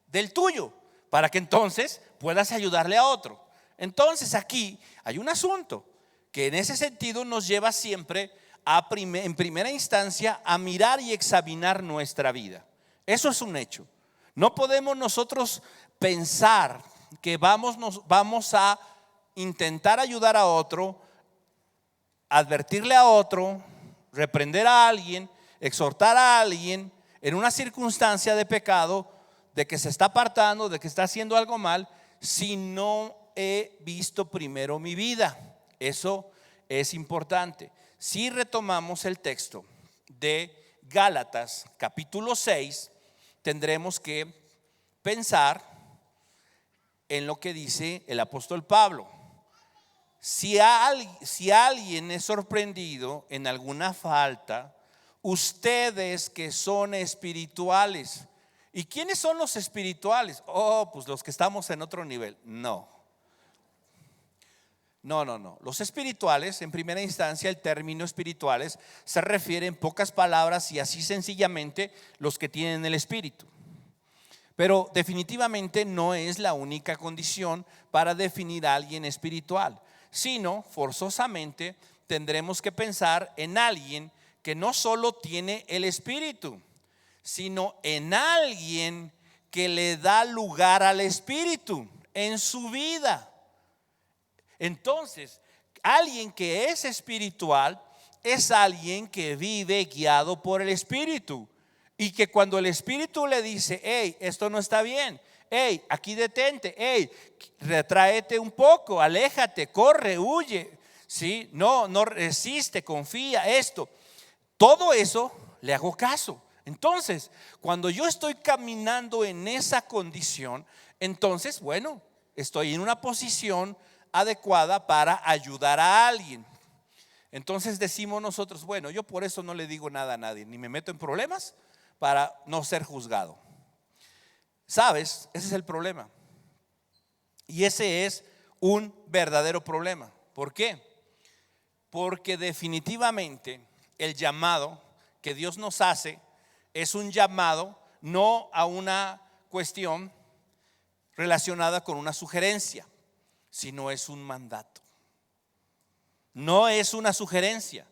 del tuyo, para que entonces puedas ayudarle a otro. Entonces aquí hay un asunto que en ese sentido nos lleva siempre en primera instancia a mirar y examinar nuestra vida. Eso es un hecho. No podemos nosotros pensar que vamos a intentar ayudar a otro, advertirle a otro, reprender a alguien, exhortar a alguien en una circunstancia de pecado, de que se está apartando, de que está haciendo algo mal, si no he visto primero mi vida. Eso es importante. Si retomamos el texto de Gálatas capítulo 6, tendremos que pensar en lo que dice el apóstol Pablo. Si alguien es sorprendido en alguna falta, ustedes que son espirituales. ¿Y quiénes son los espirituales? Pues los que estamos en otro nivel. No. Los espirituales, en primera instancia, el término espirituales se refiere en pocas palabras y así sencillamente los que tienen el Espíritu. Pero definitivamente no es la única condición para definir a alguien espiritual, sino forzosamente tendremos que pensar en alguien que no solo tiene el Espíritu, sino en alguien que le da lugar al Espíritu en su vida. Entonces, alguien que es espiritual es alguien que vive guiado por el Espíritu, y que cuando el Espíritu le dice: hey, esto no está bien, hey, aquí detente, hey, retráete un poco, aléjate, corre, huye, ¿sí? No resiste, confía, esto. Todo eso le hago caso. Entonces, cuando yo estoy caminando en esa condición, entonces, bueno, estoy en una posición adecuada para ayudar a alguien. Entonces decimos nosotros: bueno, yo por eso no le digo nada a nadie, ni me meto en problemas para no ser juzgado. ¿Sabes? Ese es el problema. Y ese es un verdadero problema. ¿Por qué? Porque definitivamente el llamado que Dios nos hace es un llamado, no a una cuestión relacionada con una sugerencia, sino es un mandato. No es una sugerencia,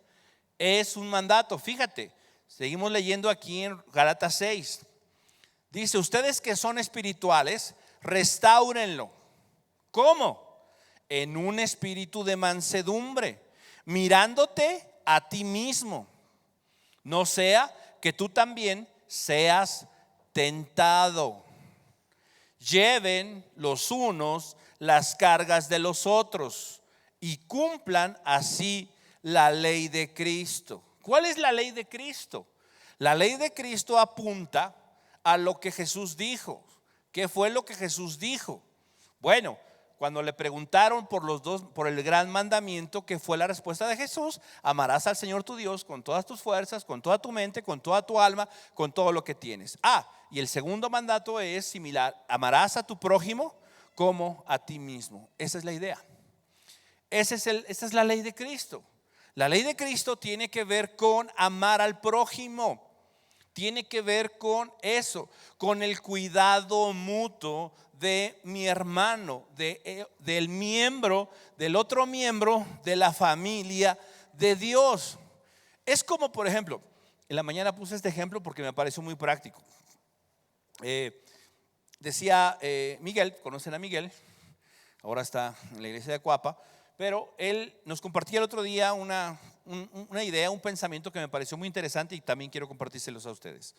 es un mandato. Fíjate, seguimos leyendo aquí en Gálatas 6. Dice, ustedes que son espirituales, restáurenlo. ¿Cómo? En un espíritu de mansedumbre, mirándote a ti mismo. No sea que tú también seas tentado. Lleven los unos las cargas de los otros y cumplan así la ley de Cristo. ¿Cuál es la ley de Cristo? La ley de Cristo apunta a lo que Jesús dijo. ¿Qué fue lo que Jesús dijo? Bueno, cuando le preguntaron por el gran mandamiento, ¿qué fue la respuesta de Jesús? Amarás al Señor tu Dios con todas tus fuerzas, con toda tu mente, con toda tu alma, con todo lo que tienes. Y el segundo mandato es similar, amarás a tu prójimo como a ti mismo. Esa es la idea. Esa es la ley de Cristo. La ley de Cristo tiene que ver con amar al prójimo. Tiene que ver con eso, con el cuidado mutuo de mi hermano, del miembro, del otro miembro de la familia de Dios. Es como, por ejemplo, en la mañana puse este ejemplo porque me pareció muy práctico. Decía Miguel, conocen a Miguel, ahora está en la iglesia de Cuapa, pero él nos compartía el otro día una idea, un pensamiento que me pareció muy interesante y también quiero compartírselos a ustedes.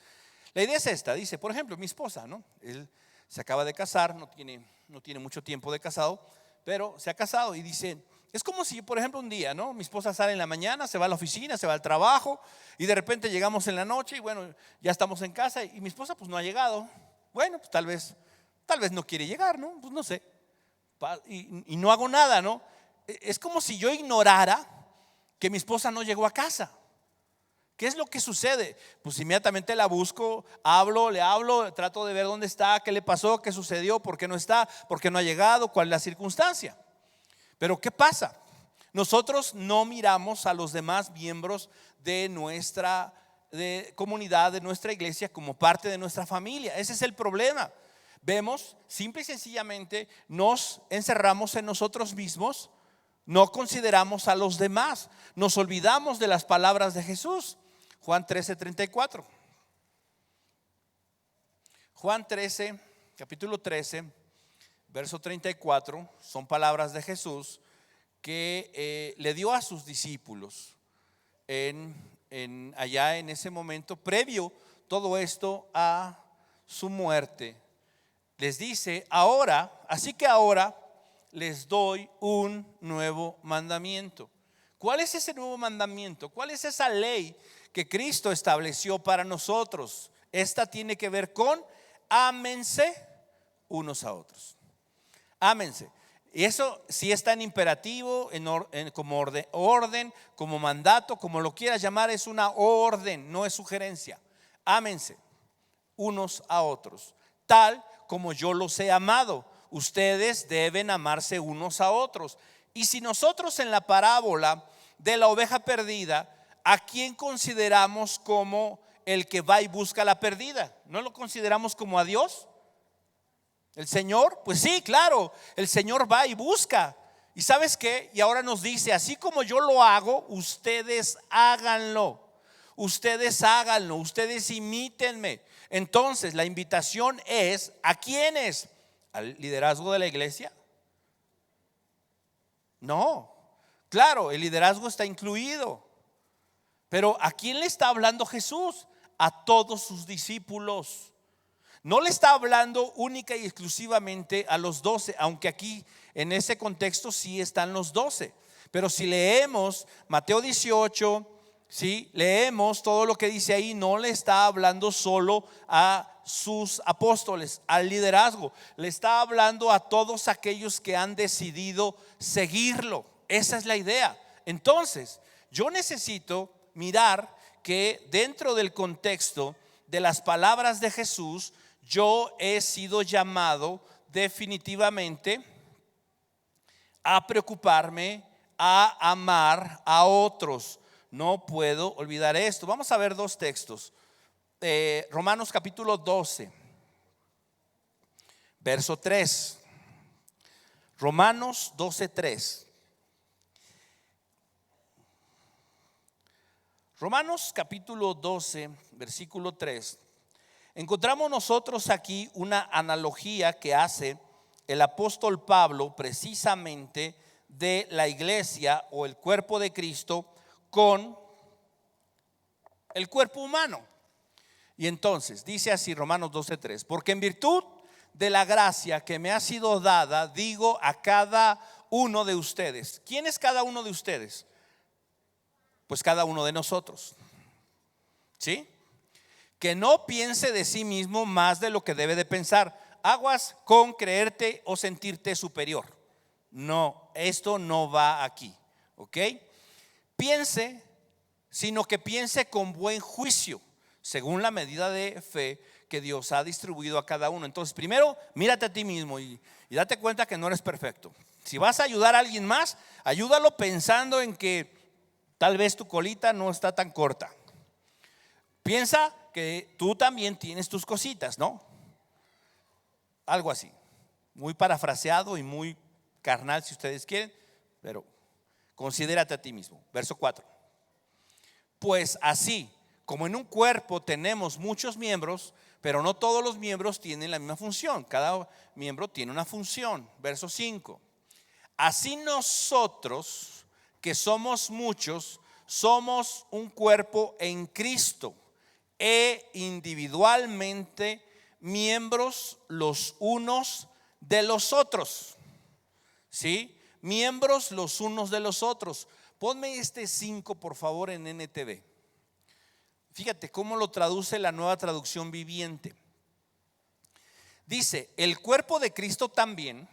La idea es esta, dice, por ejemplo, mi esposa, ¿no? Él se acaba de casar, no tiene mucho tiempo de casado, pero se ha casado y dice, es como si, por ejemplo, un día, ¿no? Mi esposa sale en la mañana, se va a la oficina, se va al trabajo y de repente llegamos en la noche y bueno, ya estamos en casa y mi esposa pues no ha llegado. Bueno, pues tal vez no quiere llegar, ¿no? Pues no sé. Y no hago nada, ¿no? Es como si yo ignorara que mi esposa no llegó a casa. ¿Qué es lo que sucede? Pues inmediatamente la busco, le hablo, trato de ver dónde está, qué le pasó, qué sucedió, por qué no está, por qué no ha llegado, cuál es la circunstancia. Pero ¿qué pasa? Nosotros no miramos a los demás miembros de nuestra comunidad, de nuestra iglesia, como parte de nuestra familia. Ese es el problema. Vemos, simple y sencillamente, nos encerramos en nosotros mismos, no consideramos a los demás, nos olvidamos de las palabras de Jesús. Juan 13:34. Juan 13, capítulo 13, verso 34, son palabras de Jesús que le dio a sus discípulos allá en ese momento, previo todo esto a su muerte. Les dice, así que ahora les doy un nuevo mandamiento. ¿Cuál es ese nuevo mandamiento? ¿Cuál es esa ley que Cristo estableció para nosotros? Esta tiene que ver con ámense unos a otros. Ámense. Y eso sí está en imperativo, como orden, como mandato, como lo quieras llamar, es una orden, no es sugerencia. Ámense unos a otros, tal como yo los he amado. Ustedes deben amarse unos a otros. Y si nosotros en la parábola de la oveja perdida, ¿a quién consideramos como el que va y busca la perdida? ¿No lo consideramos como a Dios? ¿El Señor? Pues sí, claro, el Señor va y busca. ¿Y sabes qué? Y ahora nos dice, así como yo lo hago, ustedes háganlo. Ustedes háganlo, ustedes imítenme. Entonces la invitación es, ¿a quiénes? ¿Al liderazgo de la iglesia? No, claro, el liderazgo está incluido. Pero ¿a quién le está hablando Jesús? A todos sus discípulos. No le está hablando única y exclusivamente a los 12, aunque aquí en ese contexto sí están los 12. Pero si leemos Mateo 18, si leemos todo lo que dice ahí, no le está hablando solo a sus apóstoles, al liderazgo. Le está hablando a todos aquellos que han decidido seguirlo. Esa es la idea. Entonces, yo necesito mirar que dentro del contexto de las palabras de Jesús, yo he sido llamado definitivamente a preocuparme, a amar a otros. no puedo olvidar esto. Vamos a ver dos textos. Romanos capítulo 12, verso 3. Romanos 12:3. Romanos capítulo 12, versículo 3. Encontramos nosotros aquí una analogía que hace el apóstol Pablo precisamente de la iglesia o el cuerpo de Cristo con el cuerpo humano. Y entonces dice así Romanos 12:3: porque en virtud de la gracia que me ha sido dada, digo a cada uno de ustedes. ¿Quién es cada uno de ustedes? Pues cada uno de nosotros, ¿sí? Que no piense de sí mismo más de lo que debe de pensar. Aguas con creerte o sentirte superior. No, esto no va aquí, ¿ok? Piense, sino que piense con buen juicio, según la medida de fe que Dios ha distribuido a cada uno. Entonces, primero, mírate a ti mismo y date cuenta que no eres perfecto. Si vas a ayudar a alguien más, ayúdalo pensando en que tal vez tu colita no está tan corta. Piensa que tú también tienes tus cositas, ¿no? Algo así, muy parafraseado y muy carnal si ustedes quieren, pero considérate a ti mismo. Verso 4. Pues así como en un cuerpo tenemos muchos miembros, pero no todos los miembros tienen la misma función. Cada miembro tiene una función. Verso 5. Así nosotros, que somos muchos, somos un cuerpo en Cristo e individualmente miembros los unos de los otros. ¿Sí? Miembros los unos de los otros. Ponme este 5 por favor en NTV. Fíjate cómo lo traduce la Nueva Traducción Viviente. Dice: el cuerpo de Cristo también,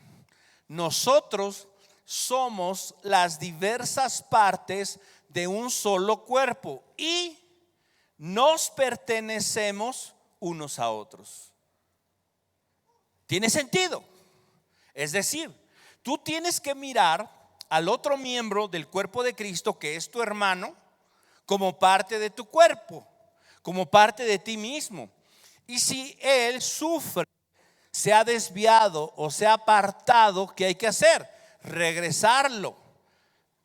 nosotros somos las diversas partes de un solo cuerpo y nos pertenecemos unos a otros. ¿Tiene sentido? Es decir, tú tienes que mirar al otro miembro del cuerpo de Cristo, que es tu hermano, como parte de tu cuerpo, como parte de ti mismo. Y si él sufre, se ha desviado o se ha apartado, ¿qué hay que hacer? Regresarlo.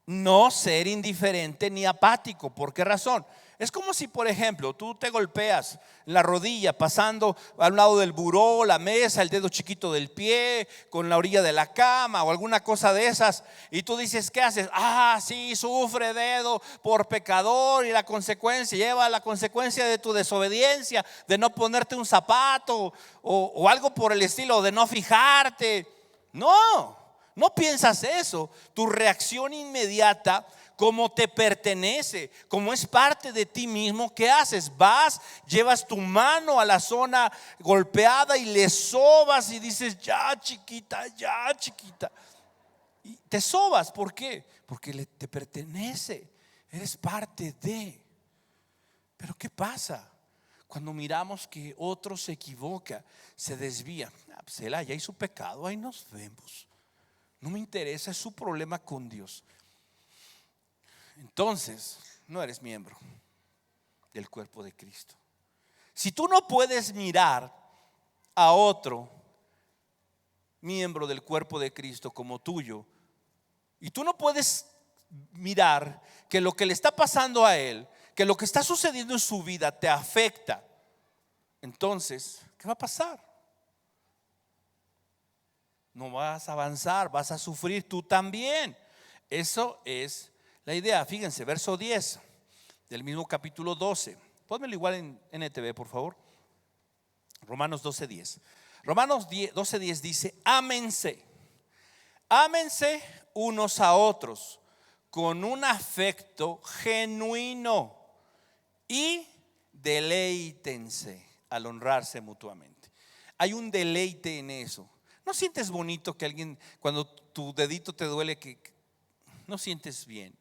No ser indiferente ni apático. ¿Por qué razón? Es como si, por ejemplo, tú te golpeas la rodilla pasando al lado del buró, la mesa, el dedo chiquito del pie, con la orilla de la cama o alguna cosa de esas, y tú dices, ¿qué haces? Sí, sufre dedo por pecador, y la consecuencia, lleva la consecuencia de tu desobediencia, de no ponerte un zapato o algo por el estilo, de no fijarte. No piensas eso. Tu reacción inmediata, como te pertenece, como es parte de ti mismo, ¿qué haces? Vas, llevas tu mano a la zona golpeada y le sobas y dices, ya chiquita, ya chiquita. Y te sobas, ¿por qué? Porque te pertenece, eres parte de. Pero ¿qué pasa cuando miramos que otro se equivoca, se desvía? Pues él allá hizo pecado, ahí nos vemos. No me interesa, es su problema con Dios. Entonces, no eres miembro del cuerpo de Cristo. Si tú no puedes mirar a otro miembro del cuerpo de Cristo como tuyo, y tú no puedes mirar que lo que le está pasando a él, que lo que está sucediendo en su vida te afecta, entonces, ¿qué va a pasar? No vas a avanzar, vas a sufrir tú también. Eso es la idea. Fíjense, verso 10 del mismo capítulo 12. Pónmelo igual en NTV, por favor. Romanos 12:10. Romanos 12:10 dice: ámense unos a otros con un afecto genuino y deleítense al honrarse mutuamente. Hay un deleite en eso. ¿No sientes bonito que alguien, cuando tu dedito te duele, que no sientes bien?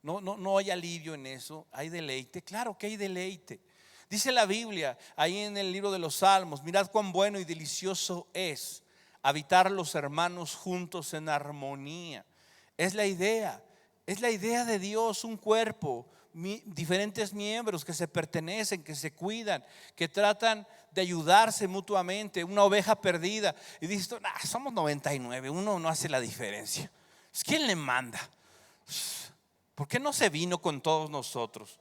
No hay alivio en eso. ¿Hay deleite? Claro que hay deleite. Dice la Biblia ahí en el libro de los Salmos: mirad cuán bueno y delicioso es habitar los hermanos juntos en armonía. Es la idea de Dios, un cuerpo diferentes miembros que se pertenecen, que se cuidan, que tratan de ayudarse mutuamente, una oveja perdida. Y dices, somos 99, uno no hace la diferencia. ¿Quién le manda? ¿Por qué no se vino con todos nosotros?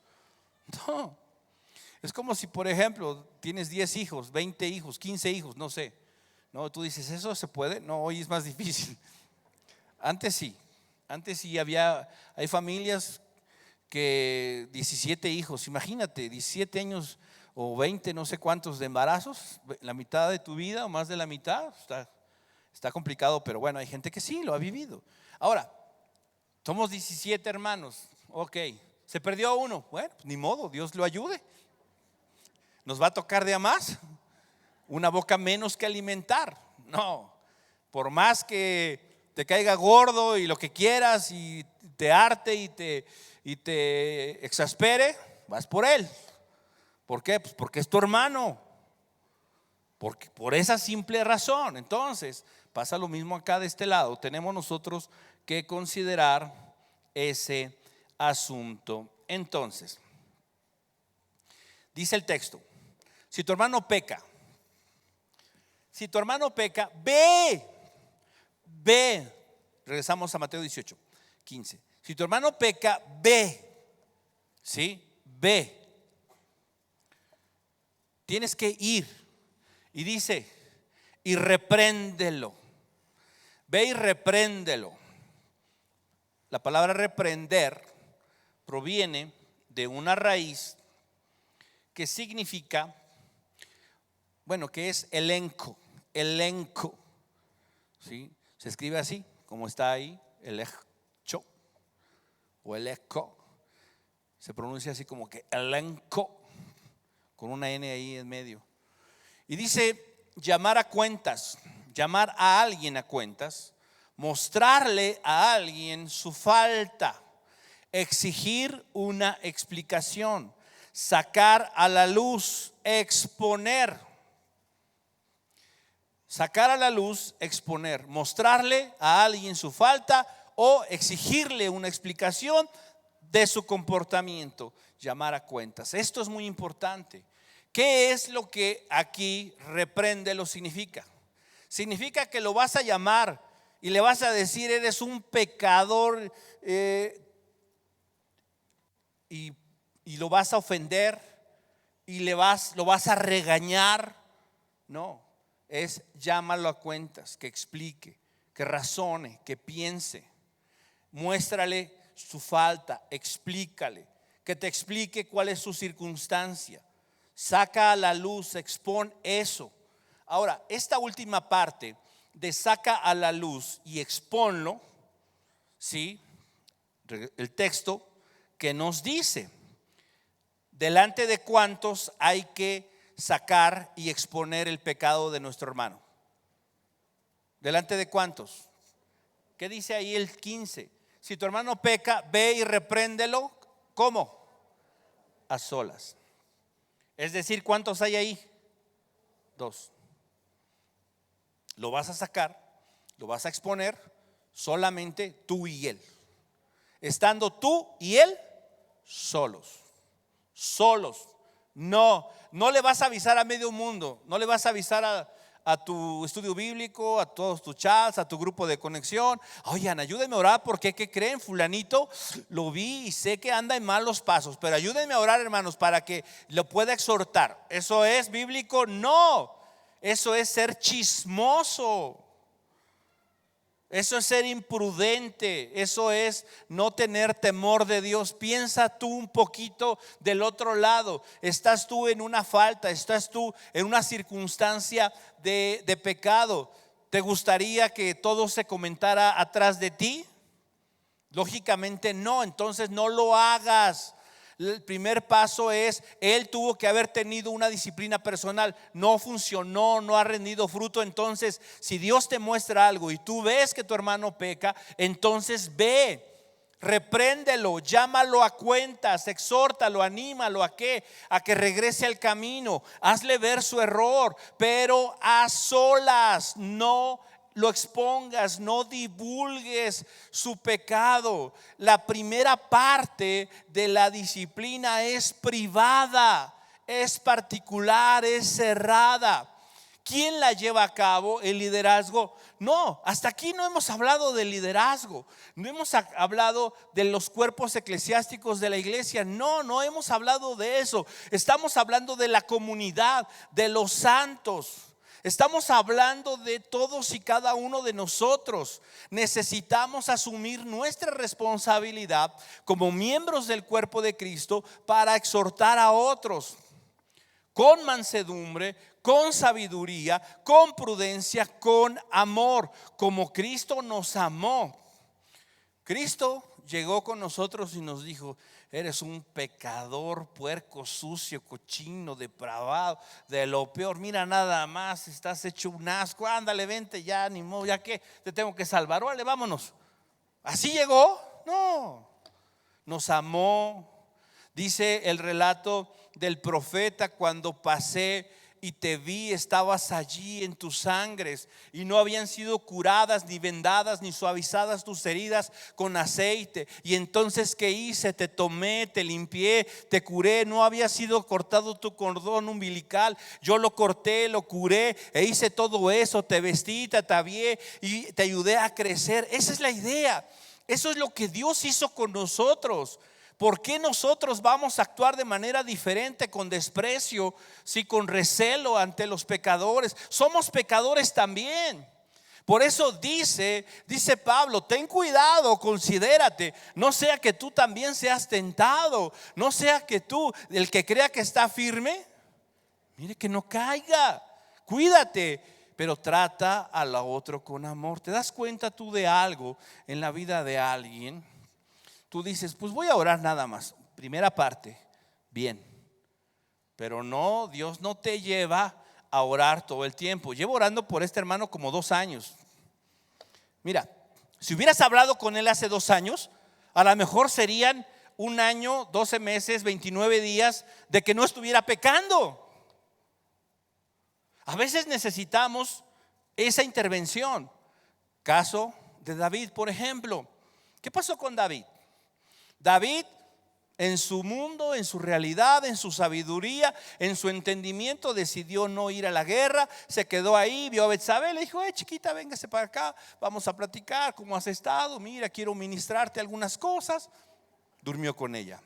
No. Es como si, por ejemplo, tienes 10 hijos, 20 hijos, 15 hijos, no sé. No, tú dices, ¿eso se puede? No, hoy es más difícil. Antes sí hay familias que 17 hijos, imagínate, 17 años o 20, no sé cuántos de embarazos, la mitad de tu vida o más de la mitad, está complicado, pero bueno, hay gente que sí lo ha vivido. Ahora, somos 17 hermanos, ok, se perdió uno, bueno, pues ni modo, Dios lo ayude. ¿Nos va a tocar de a más? Una boca menos que alimentar. No, por más que te caiga gordo y lo que quieras y te harte y te exaspere, vas por él. ¿Por qué? Pues porque es tu hermano. Porque, por esa simple razón. Entonces, pasa lo mismo acá de este lado. Tenemos nosotros que considerar ese asunto. Entonces, dice el texto, si tu hermano peca, ve. Regresamos a Mateo 18, 15. Si tu hermano peca, ve. ¿Sí? Ve. Tienes que ir. Y dice, y repréndelo. Ve y repréndelo. La palabra reprender proviene de una raíz que significa, que es elenco. ¿Sí? Se escribe así, como está ahí, elecho o eleco. Se pronuncia así como que elenco, con una N ahí en medio. Y dice llamar a cuentas, llamar a alguien a cuentas, mostrarle a alguien su falta, exigir una explicación, sacar a la luz, exponer. Sacar a la luz, exponer, mostrarle a alguien su falta o exigirle una explicación de su comportamiento, llamar a cuentas. Esto es muy importante. ¿Qué es lo que aquí repréndelo significa? Significa que lo vas a llamar y le vas a decir, eres un pecador, y lo vas a ofender y lo vas a regañar. No. Es llámalo a cuentas, que explique, que razone, que piense. Muéstrale su falta, explícale, que te explique cuál es su circunstancia. Saca a la luz, expon eso. Ahora, esta última parte de saca a la luz y exponlo, ¿sí? El texto que nos dice, delante de cuántos hay que sacar y exponer el pecado de nuestro hermano. ¿Delante de cuántos? ¿Qué dice ahí el 15? Si tu hermano peca, ve y repréndelo. ¿Cómo? A solas. Es decir, ¿cuántos hay ahí? 2. Lo vas a sacar, lo vas a exponer solamente tú y él. Estando tú y él solos. No le vas a avisar a medio mundo, no le vas a avisar a tu estudio bíblico, a todos tus chats, a tu grupo de conexión. Oigan, ayúdenme a orar porque ¿qué creen? Fulanito lo vi y sé que anda en malos pasos, pero ayúdenme a orar, hermanos, para que lo pueda exhortar. ¿Eso es bíblico? No, eso es ser chismoso. Eso es ser imprudente, eso es no tener temor de Dios. Piensa tú un poquito del otro lado. Estás tú en una falta, estás tú en una circunstancia de pecado. ¿Te gustaría que todo se comentara atrás de ti? Lógicamente no, entonces no lo hagas. El primer paso es, él tuvo que haber tenido una disciplina personal, no funcionó, no ha rendido fruto. Entonces, si Dios te muestra algo y tú ves que tu hermano peca, entonces ve, repréndelo, llámalo a cuentas, exhórtalo, anímalo a que regrese al camino, hazle ver su error, pero a solas, no lo expongas, no divulgues su pecado. La primera parte de la disciplina es privada, es particular, es cerrada. ¿Quién la lleva a cabo? El liderazgo. No, hasta aquí no hemos hablado de liderazgo, no hemos hablado de los cuerpos eclesiásticos de la iglesia, no hemos hablado de eso. Estamos hablando de la comunidad, de los santos. Estamos hablando de todos y cada uno de nosotros. Necesitamos asumir nuestra responsabilidad como miembros del cuerpo de Cristo para exhortar a otros con mansedumbre, con sabiduría, con prudencia, con amor, como Cristo nos amó. Cristo llegó con nosotros y nos dijo: eres un pecador, puerco, sucio, cochino, depravado, de lo peor. Mira nada más, estás hecho un asco. Ándale, vente ya, ni modo, ya que te tengo que salvar. Órale, vámonos. ¿Así llegó? No, nos amó. Dice el relato del profeta: cuando pasé y te vi, estabas allí en tus sangres, y no habían sido curadas, ni vendadas, ni suavizadas tus heridas con aceite. Y entonces, ¿qué hice? Te tomé, te limpié, te curé. No había sido cortado tu cordón umbilical, yo lo corté, lo curé e hice todo eso. Te vestí, te atavié y te ayudé a crecer. Esa es la idea. Eso es lo que Dios hizo con nosotros. ¿Por qué nosotros vamos a actuar de manera diferente, con desprecio, si con recelo ante los pecadores? Somos pecadores también. Por eso dice Pablo: ten cuidado, considérate, no sea que tú también seas tentado, no sea que tú, el que crea que está firme, mire que no caiga. Cuídate, pero trata a la otro con amor. ¿Te das cuenta tú de algo en la vida de alguien? Tú dices: pues voy a orar nada más. Primera parte, bien. Pero no, Dios no te lleva a orar todo el tiempo. Llevo orando por este hermano como 2 años. Mira, si hubieras hablado con él hace 2 años, a lo mejor serían 1 año, 12 meses, 29 días de que no estuviera pecando. A veces necesitamos esa intervención. Caso de David, por ejemplo. ¿Qué pasó con David? David, en su mundo, en su realidad, en su sabiduría, en su entendimiento, decidió no ir a la guerra. Se quedó ahí, vio a Betsabé, le dijo: chiquita, véngase para acá, vamos a platicar, ¿cómo has estado? Mira, quiero ministrarte algunas cosas. Durmió con ella.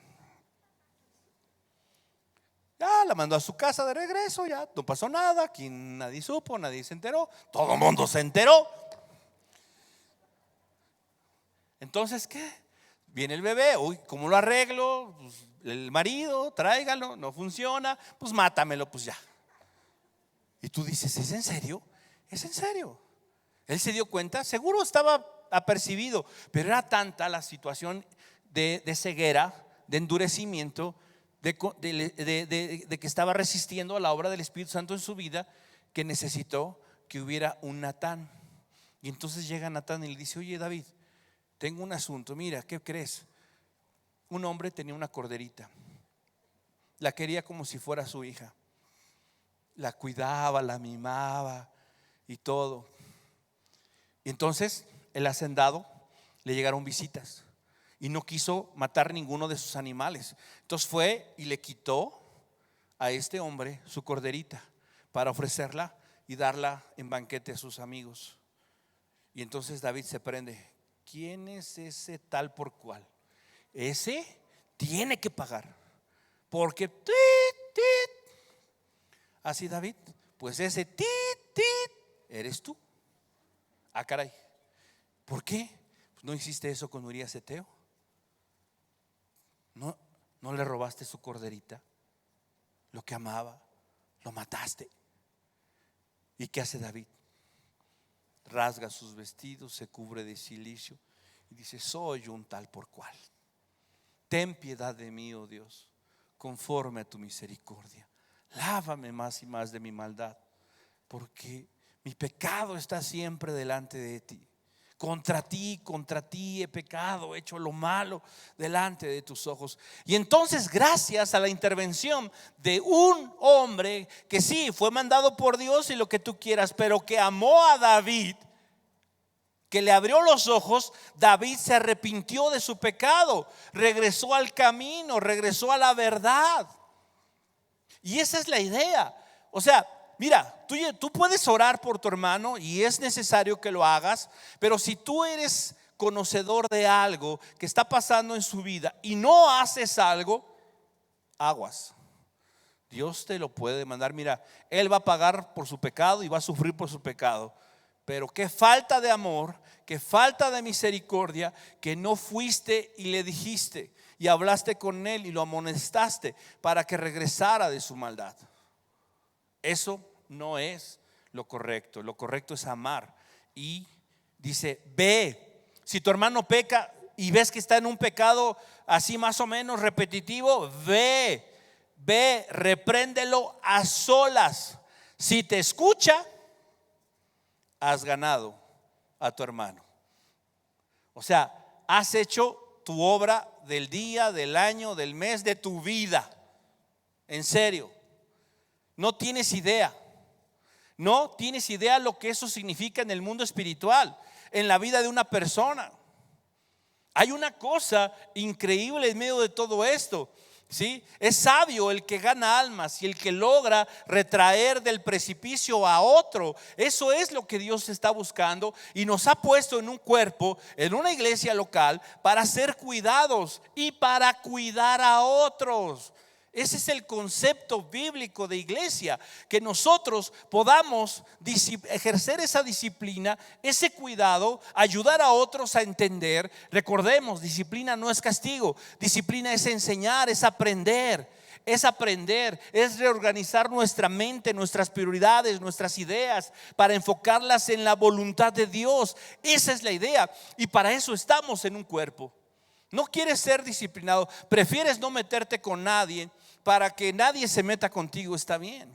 Ya la mandó a su casa de regreso, ya no pasó nada. Aquí nadie supo, nadie se enteró. Todo el mundo se enteró. Entonces, ¿qué? Viene el bebé, uy, ¿cómo lo arreglo? Pues, el marido, tráigalo, no funciona, pues mátamelo, pues ya. Y tú dices: ¿es en serio? Es en serio. Él se dio cuenta, seguro estaba apercibido, pero era tanta la situación de ceguera, de endurecimiento, de que estaba resistiendo a la obra del Espíritu Santo en su vida, que necesitó que hubiera un Natán. Y entonces llega Natán y le dice: oye, David, tengo un asunto. Mira, ¿qué crees? Un hombre tenía una corderita, la quería como si fuera su hija, la cuidaba, la mimaba y todo. Y entonces el hacendado le llegaron visitas y no quiso matar ninguno de sus animales. Entonces fue y le quitó a este hombre su corderita para ofrecerla y darla en banquete a sus amigos. Y entonces David se prende: ¿quién es ese tal por cual? Ese tiene que pagar, porque así, David, pues ese eres tú. Ah, caray, ¿por qué? Pues no hiciste eso con Urías Eteo. No le robaste su corderita, lo que amaba, lo mataste. ¿Y qué hace David? Rasga sus vestidos, se cubre de cilicio y dice: soy un tal por cual. Ten piedad de mí, oh Dios, conforme a tu misericordia. Lávame más y más de mi maldad, porque mi pecado está siempre delante de ti. Contra ti he pecado, he hecho lo malo delante de tus ojos. Y entonces, gracias a la intervención de un hombre que sí fue mandado por Dios y lo que tú quieras, pero que amó a David, que le abrió los ojos, David se arrepintió de su pecado, regresó al camino, regresó a la verdad. Y esa es la idea. O sea, mira, tú puedes orar por tu hermano y es necesario que lo hagas, pero si tú eres conocedor de algo que está pasando en su vida y no haces algo, aguas. Dios te lo puede demandar. Mira, Él va a pagar por su pecado y va a sufrir por su pecado. Pero qué falta de amor, qué falta de misericordia, que no fuiste y le dijiste y hablaste con Él y lo amonestaste para que regresara de su maldad. Eso no es lo correcto. Lo correcto es amar. Y dice, ve, si tu hermano peca y ves que está en un pecado así más o menos repetitivo, ve, repréndelo a solas. Si te escucha, has ganado a tu hermano. O sea, has hecho tu obra del día, del año, del mes, de tu vida. En serio, no tienes idea. No tienes idea lo que eso significa en el mundo espiritual, en la vida de una persona. Hay una cosa increíble en medio de todo esto, ¿sí? Es sabio el que gana almas y el que logra retraer del precipicio a otro. Eso es lo que Dios está buscando y nos ha puesto en un cuerpo, en una iglesia local, para ser cuidados y para cuidar a otros. Ese es el concepto bíblico de iglesia, que nosotros podamos ejercer esa disciplina, ese cuidado, ayudar a otros a entender. Recordemos, disciplina no es castigo, disciplina es enseñar, es aprender, es reorganizar nuestra mente, nuestras prioridades, nuestras ideas, para enfocarlas en la voluntad de Dios. Esa es la idea y para eso estamos en un cuerpo. No quieres ser disciplinado, prefieres no meterte con nadie para que nadie se meta contigo, está bien.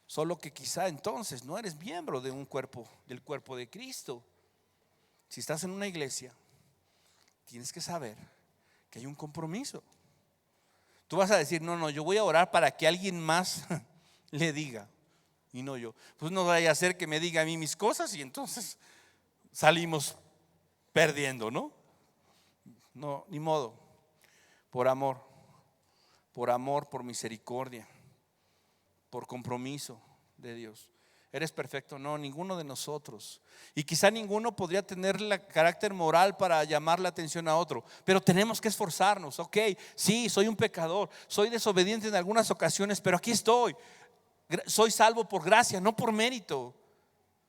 Solo que quizá entonces no eres miembro de un cuerpo, del cuerpo de Cristo. Si estás en una iglesia, tienes que saber que hay un compromiso. Tú vas a decir, no, yo voy a orar para que alguien más le diga y no yo. Pues no vaya a ser que me diga a mí mis cosas y entonces salimos perdiendo, ¿no? No, ni modo. Por amor, por misericordia, por compromiso de Dios. ¿Eres perfecto? No, ninguno de nosotros. Y quizá ninguno podría tener el carácter moral para llamar la atención a otro, pero tenemos que esforzarnos. Ok, sí, soy un pecador, soy desobediente en algunas ocasiones, pero aquí estoy. Soy salvo por gracia, no por mérito.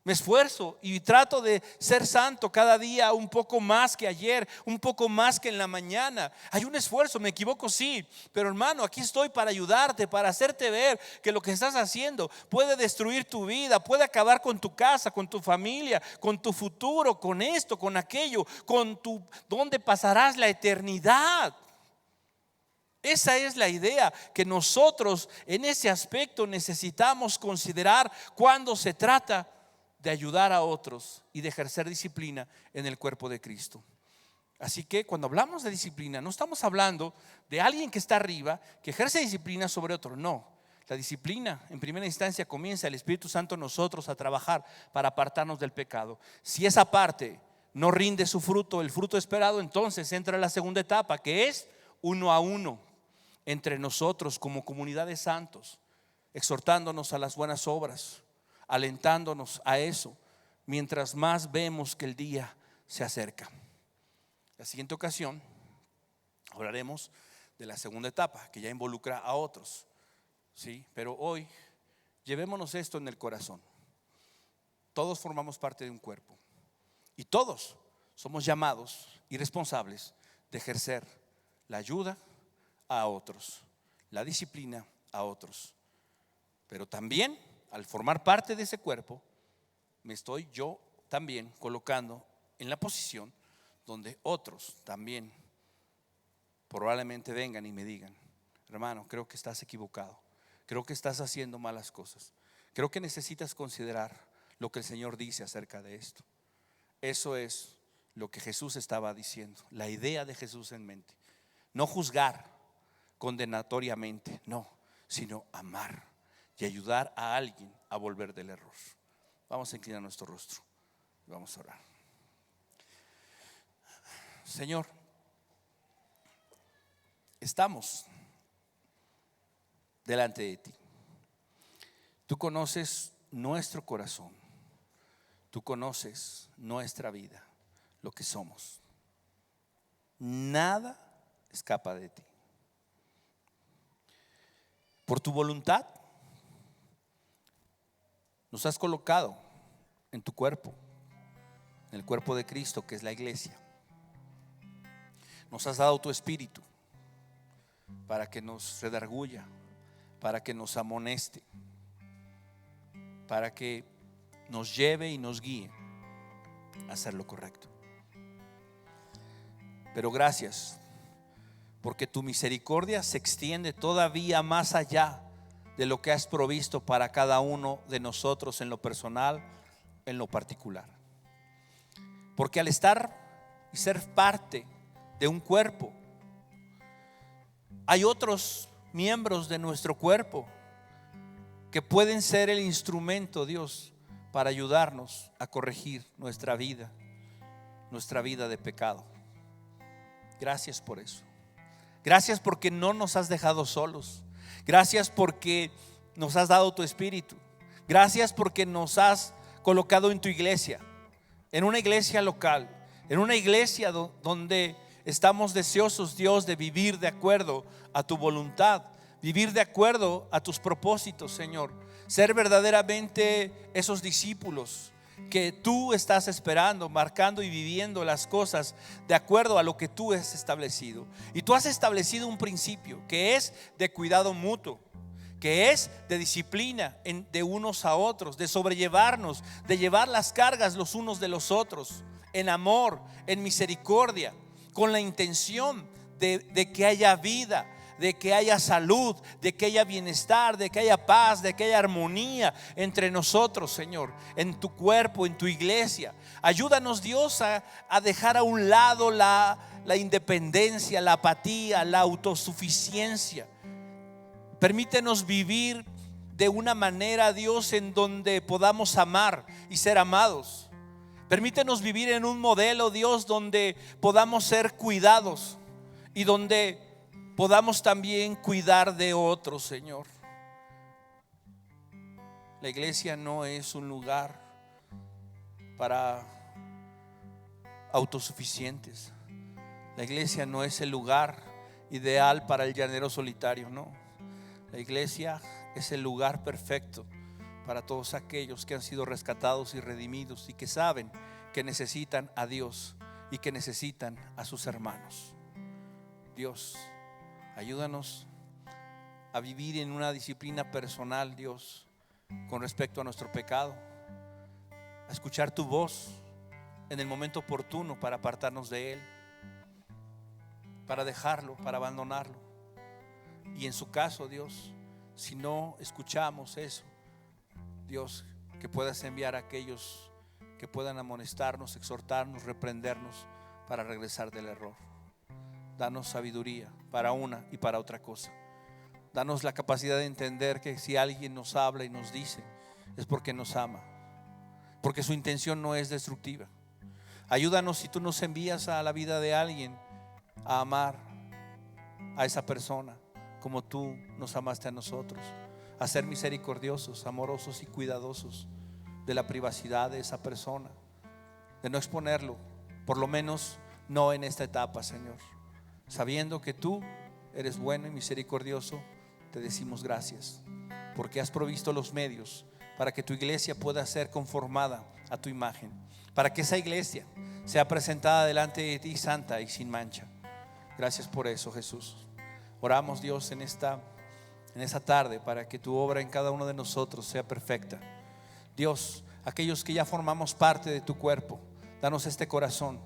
Me esfuerzo y trato de ser santo cada día un poco más que ayer, un poco más que en la mañana. Hay un esfuerzo, me equivoco sí, pero hermano, aquí estoy para ayudarte, para hacerte ver que lo que estás haciendo puede destruir tu vida, puede acabar con tu casa, con tu familia, con tu futuro, con esto, con aquello, donde pasarás la eternidad. Esa es la idea que nosotros en ese aspecto necesitamos considerar cuando se trata de ayudar a otros y de ejercer disciplina en el cuerpo de Cristo. Así que cuando hablamos de disciplina, no estamos hablando de alguien que está arriba, que ejerce disciplina sobre otro. No, la disciplina en primera instancia comienza el Espíritu Santo en nosotros a trabajar para apartarnos del pecado. Si esa parte no rinde su fruto, el fruto esperado, entonces entra la segunda etapa, que es uno a uno entre nosotros como comunidad de santos, exhortándonos a las buenas obras, alentándonos a eso, mientras más vemos que el día se acerca. La siguiente ocasión hablaremos de la segunda etapa, que ya involucra a otros, ¿sí? Pero hoy llevémonos esto en el corazón. Todos formamos parte de un cuerpo y todos somos llamados y responsables de ejercer la ayuda a otros, la disciplina a otros. Pero también al formar parte de ese cuerpo, me estoy yo también colocando en la posición donde otros también probablemente vengan y me digan, hermano, creo que estás equivocado, creo que estás haciendo malas cosas, creo que necesitas considerar lo que el Señor dice acerca de esto. Eso es lo que Jesús estaba diciendo, la idea de Jesús en mente. No juzgar condenatoriamente, no, sino amar y ayudar a alguien a volver del error. Vamos a inclinar nuestro rostro y vamos a orar. Señor, estamos delante de ti. Tú conoces nuestro corazón. Tú conoces nuestra vida, lo que somos. Nada escapa de ti. Por tu voluntad nos has colocado en tu cuerpo, en el cuerpo de Cristo, que es la iglesia. Nos has dado tu espíritu para que nos redarguya, para que nos amoneste, para que nos lleve y nos guíe a hacer lo correcto. Pero gracias, porque tu misericordia se extiende todavía más allá de lo que has provisto para cada uno de nosotros en lo personal, en lo particular. Porque al estar y ser parte de un cuerpo, hay otros miembros de nuestro cuerpo que pueden ser el instrumento, Dios, para ayudarnos a corregir nuestra vida de pecado. Gracias por eso. Gracias porque no nos has dejado solos. Gracias porque nos has dado tu espíritu. Gracias porque nos has colocado en tu iglesia, en una iglesia local, en una iglesia donde estamos deseosos, Dios, de vivir de acuerdo a tu voluntad, vivir de acuerdo a tus propósitos, Señor. Ser verdaderamente esos discípulos que tú estás esperando, marcando y viviendo las cosas de acuerdo a lo que tú has establecido. Y tú has establecido un principio que es de cuidado mutuo, que es de disciplina de unos a otros, de sobrellevarnos, de llevar las cargas los unos de los otros, en amor, en misericordia, con la intención de que haya vida, de que haya salud, de que haya bienestar, de que haya paz, de que haya armonía entre nosotros, Señor, en tu cuerpo, en tu iglesia. Ayúdanos, Dios, a dejar a un lado la independencia, la apatía, la autosuficiencia. Permítenos vivir de una manera, Dios, en donde podamos amar y ser amados. Permítenos vivir en un modelo, Dios, donde podamos ser cuidados y donde podamos también cuidar de otros, Señor. La iglesia no es un lugar para autosuficientes. La iglesia no es el lugar ideal para el llanero solitario, no. La iglesia es el lugar perfecto para todos aquellos que han sido rescatados y redimidos y que saben que necesitan a Dios y que necesitan a sus hermanos. Dios, ayúdanos a vivir en una disciplina personal, Dios, con respecto a nuestro pecado, a escuchar tu voz en el momento oportuno para apartarnos de él, para dejarlo, para abandonarlo. Y en su caso, Dios, si no escuchamos eso, Dios, que puedas enviar a aquellos que puedan amonestarnos, exhortarnos, reprendernos para regresar del error. Danos sabiduría para una y para otra cosa. Danos la capacidad de entender que si alguien nos habla y nos dice, es porque nos ama, porque su intención no es destructiva. Ayúdanos, si tú nos envías a la vida de alguien, a amar a esa persona como tú nos amaste a nosotros, a ser misericordiosos, amorosos y cuidadosos de la privacidad de esa persona, de no exponerlo, por lo menos no en esta etapa, Señor. Sabiendo que tú eres bueno y misericordioso, te decimos gracias, porque has provisto los medios para que tu iglesia pueda ser conformada a tu imagen, para que esa iglesia sea presentada delante de ti santa y sin mancha. Gracias por eso, Jesús. Oramos, Dios, en esta tarde para que tu obra en cada uno de nosotros sea perfecta. Dios, aquellos que ya formamos parte de tu cuerpo, danos este corazón,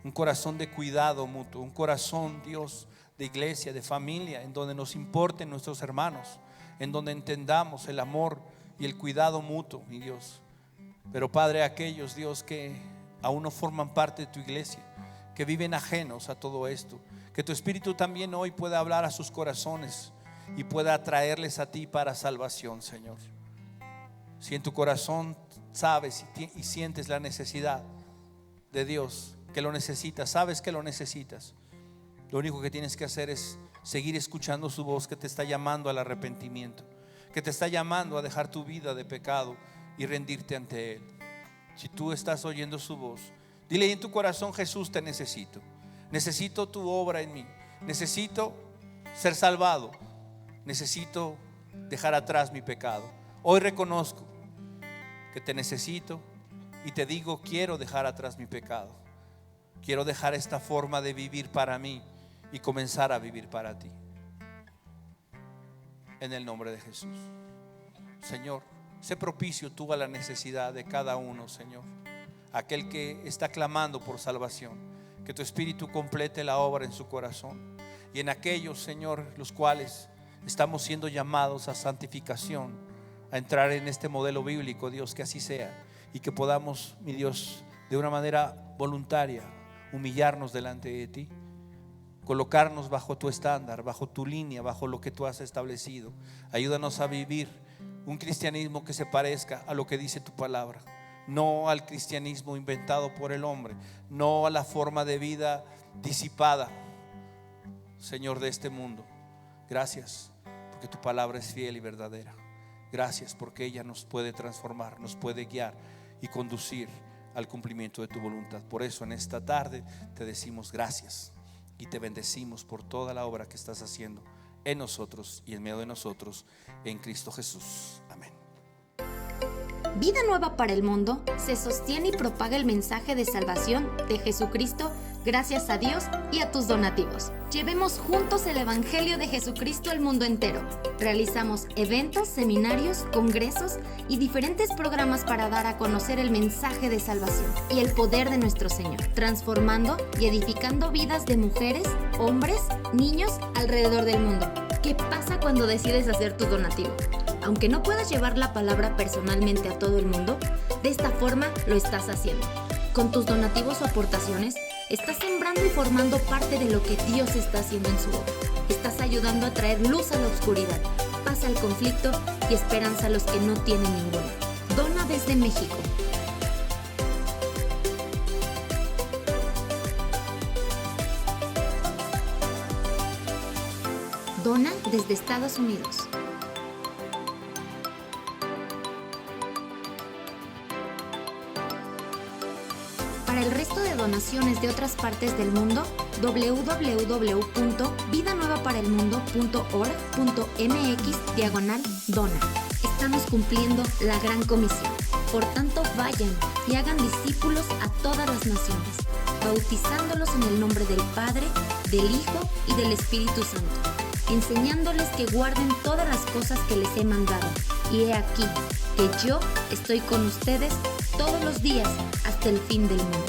un corazón de cuidado mutuo, un corazón, Dios, de iglesia, de familia, en donde nos importen nuestros hermanos, en donde entendamos el amor y el cuidado mutuo, mi Dios. Pero Padre, aquellos, Dios, que aún no forman parte de tu iglesia, que viven ajenos a todo esto, que tu Espíritu también hoy pueda hablar a sus corazones y pueda atraerles a ti para salvación, Señor. Si en tu corazón sabes y sientes la necesidad de Dios, que lo necesitas, sabes que lo necesitas. Lo único que tienes que hacer es seguir escuchando su voz que te está llamando al arrepentimiento, que te está llamando a dejar tu vida de pecado y rendirte ante Él. Si tú estás oyendo su voz, dile en tu corazón: Jesús, te necesito. Necesito tu obra en mí. Necesito ser salvado. Necesito dejar atrás mi pecado. Hoy reconozco que te necesito y te digo: quiero dejar atrás mi pecado. Quiero dejar esta forma de vivir para mí y comenzar a vivir para ti. En el nombre de Jesús. Señor, sé propicio tú a la necesidad de cada uno, Señor. Aquel que está clamando por salvación, que tu Espíritu complete la obra en su corazón. Y en aquellos, Señor, los cuales estamos siendo llamados a santificación, a entrar en este modelo bíblico, Dios, que así sea. Y que podamos, mi Dios, de una manera voluntaria, humillarnos delante de ti, colocarnos bajo tu estándar, bajo tu línea, bajo lo que tú has establecido. Ayúdanos a vivir un cristianismo que se parezca a lo que dice tu palabra, no al cristianismo inventado por el hombre, no a la forma de vida disipada, Señor, de este mundo. Gracias porque tu palabra es fiel y verdadera. Gracias porque ella nos puede transformar, nos puede guiar y conducir al cumplimiento de tu voluntad. Por eso en esta tarde te decimos gracias y te bendecimos por toda la obra que estás haciendo en nosotros y en medio de nosotros, en Cristo Jesús. Amén. Vida Nueva para el Mundo se sostiene y propaga el mensaje de salvación de Jesucristo gracias a Dios y a tus donativos. Llevemos juntos el Evangelio de Jesucristo al mundo entero. Realizamos eventos, seminarios, congresos y diferentes programas para dar a conocer el mensaje de salvación y el poder de nuestro Señor, transformando y edificando vidas de mujeres, hombres, niños alrededor del mundo. ¿Qué pasa cuando decides hacer tu donativo? Aunque no puedas llevar la palabra personalmente a todo el mundo, de esta forma lo estás haciendo. Con tus donativos o aportaciones, estás sembrando y formando parte de lo que Dios está haciendo en su obra. Estás ayudando a traer luz a la oscuridad, paz al conflicto y esperanza a los que no tienen ninguna. Dona desde México. Dona desde Estados Unidos. Para el resto de donaciones de otras partes del mundo, www.vidanuevaparelmundo.org.mx/dona. Estamos cumpliendo la gran comisión. Por tanto, vayan y hagan discípulos a todas las naciones, bautizándolos en el nombre del Padre, del Hijo y del Espíritu Santo, enseñándoles que guarden todas las cosas que les he mandado. Y he aquí que yo estoy con ustedes todos los días hasta el fin del mundo.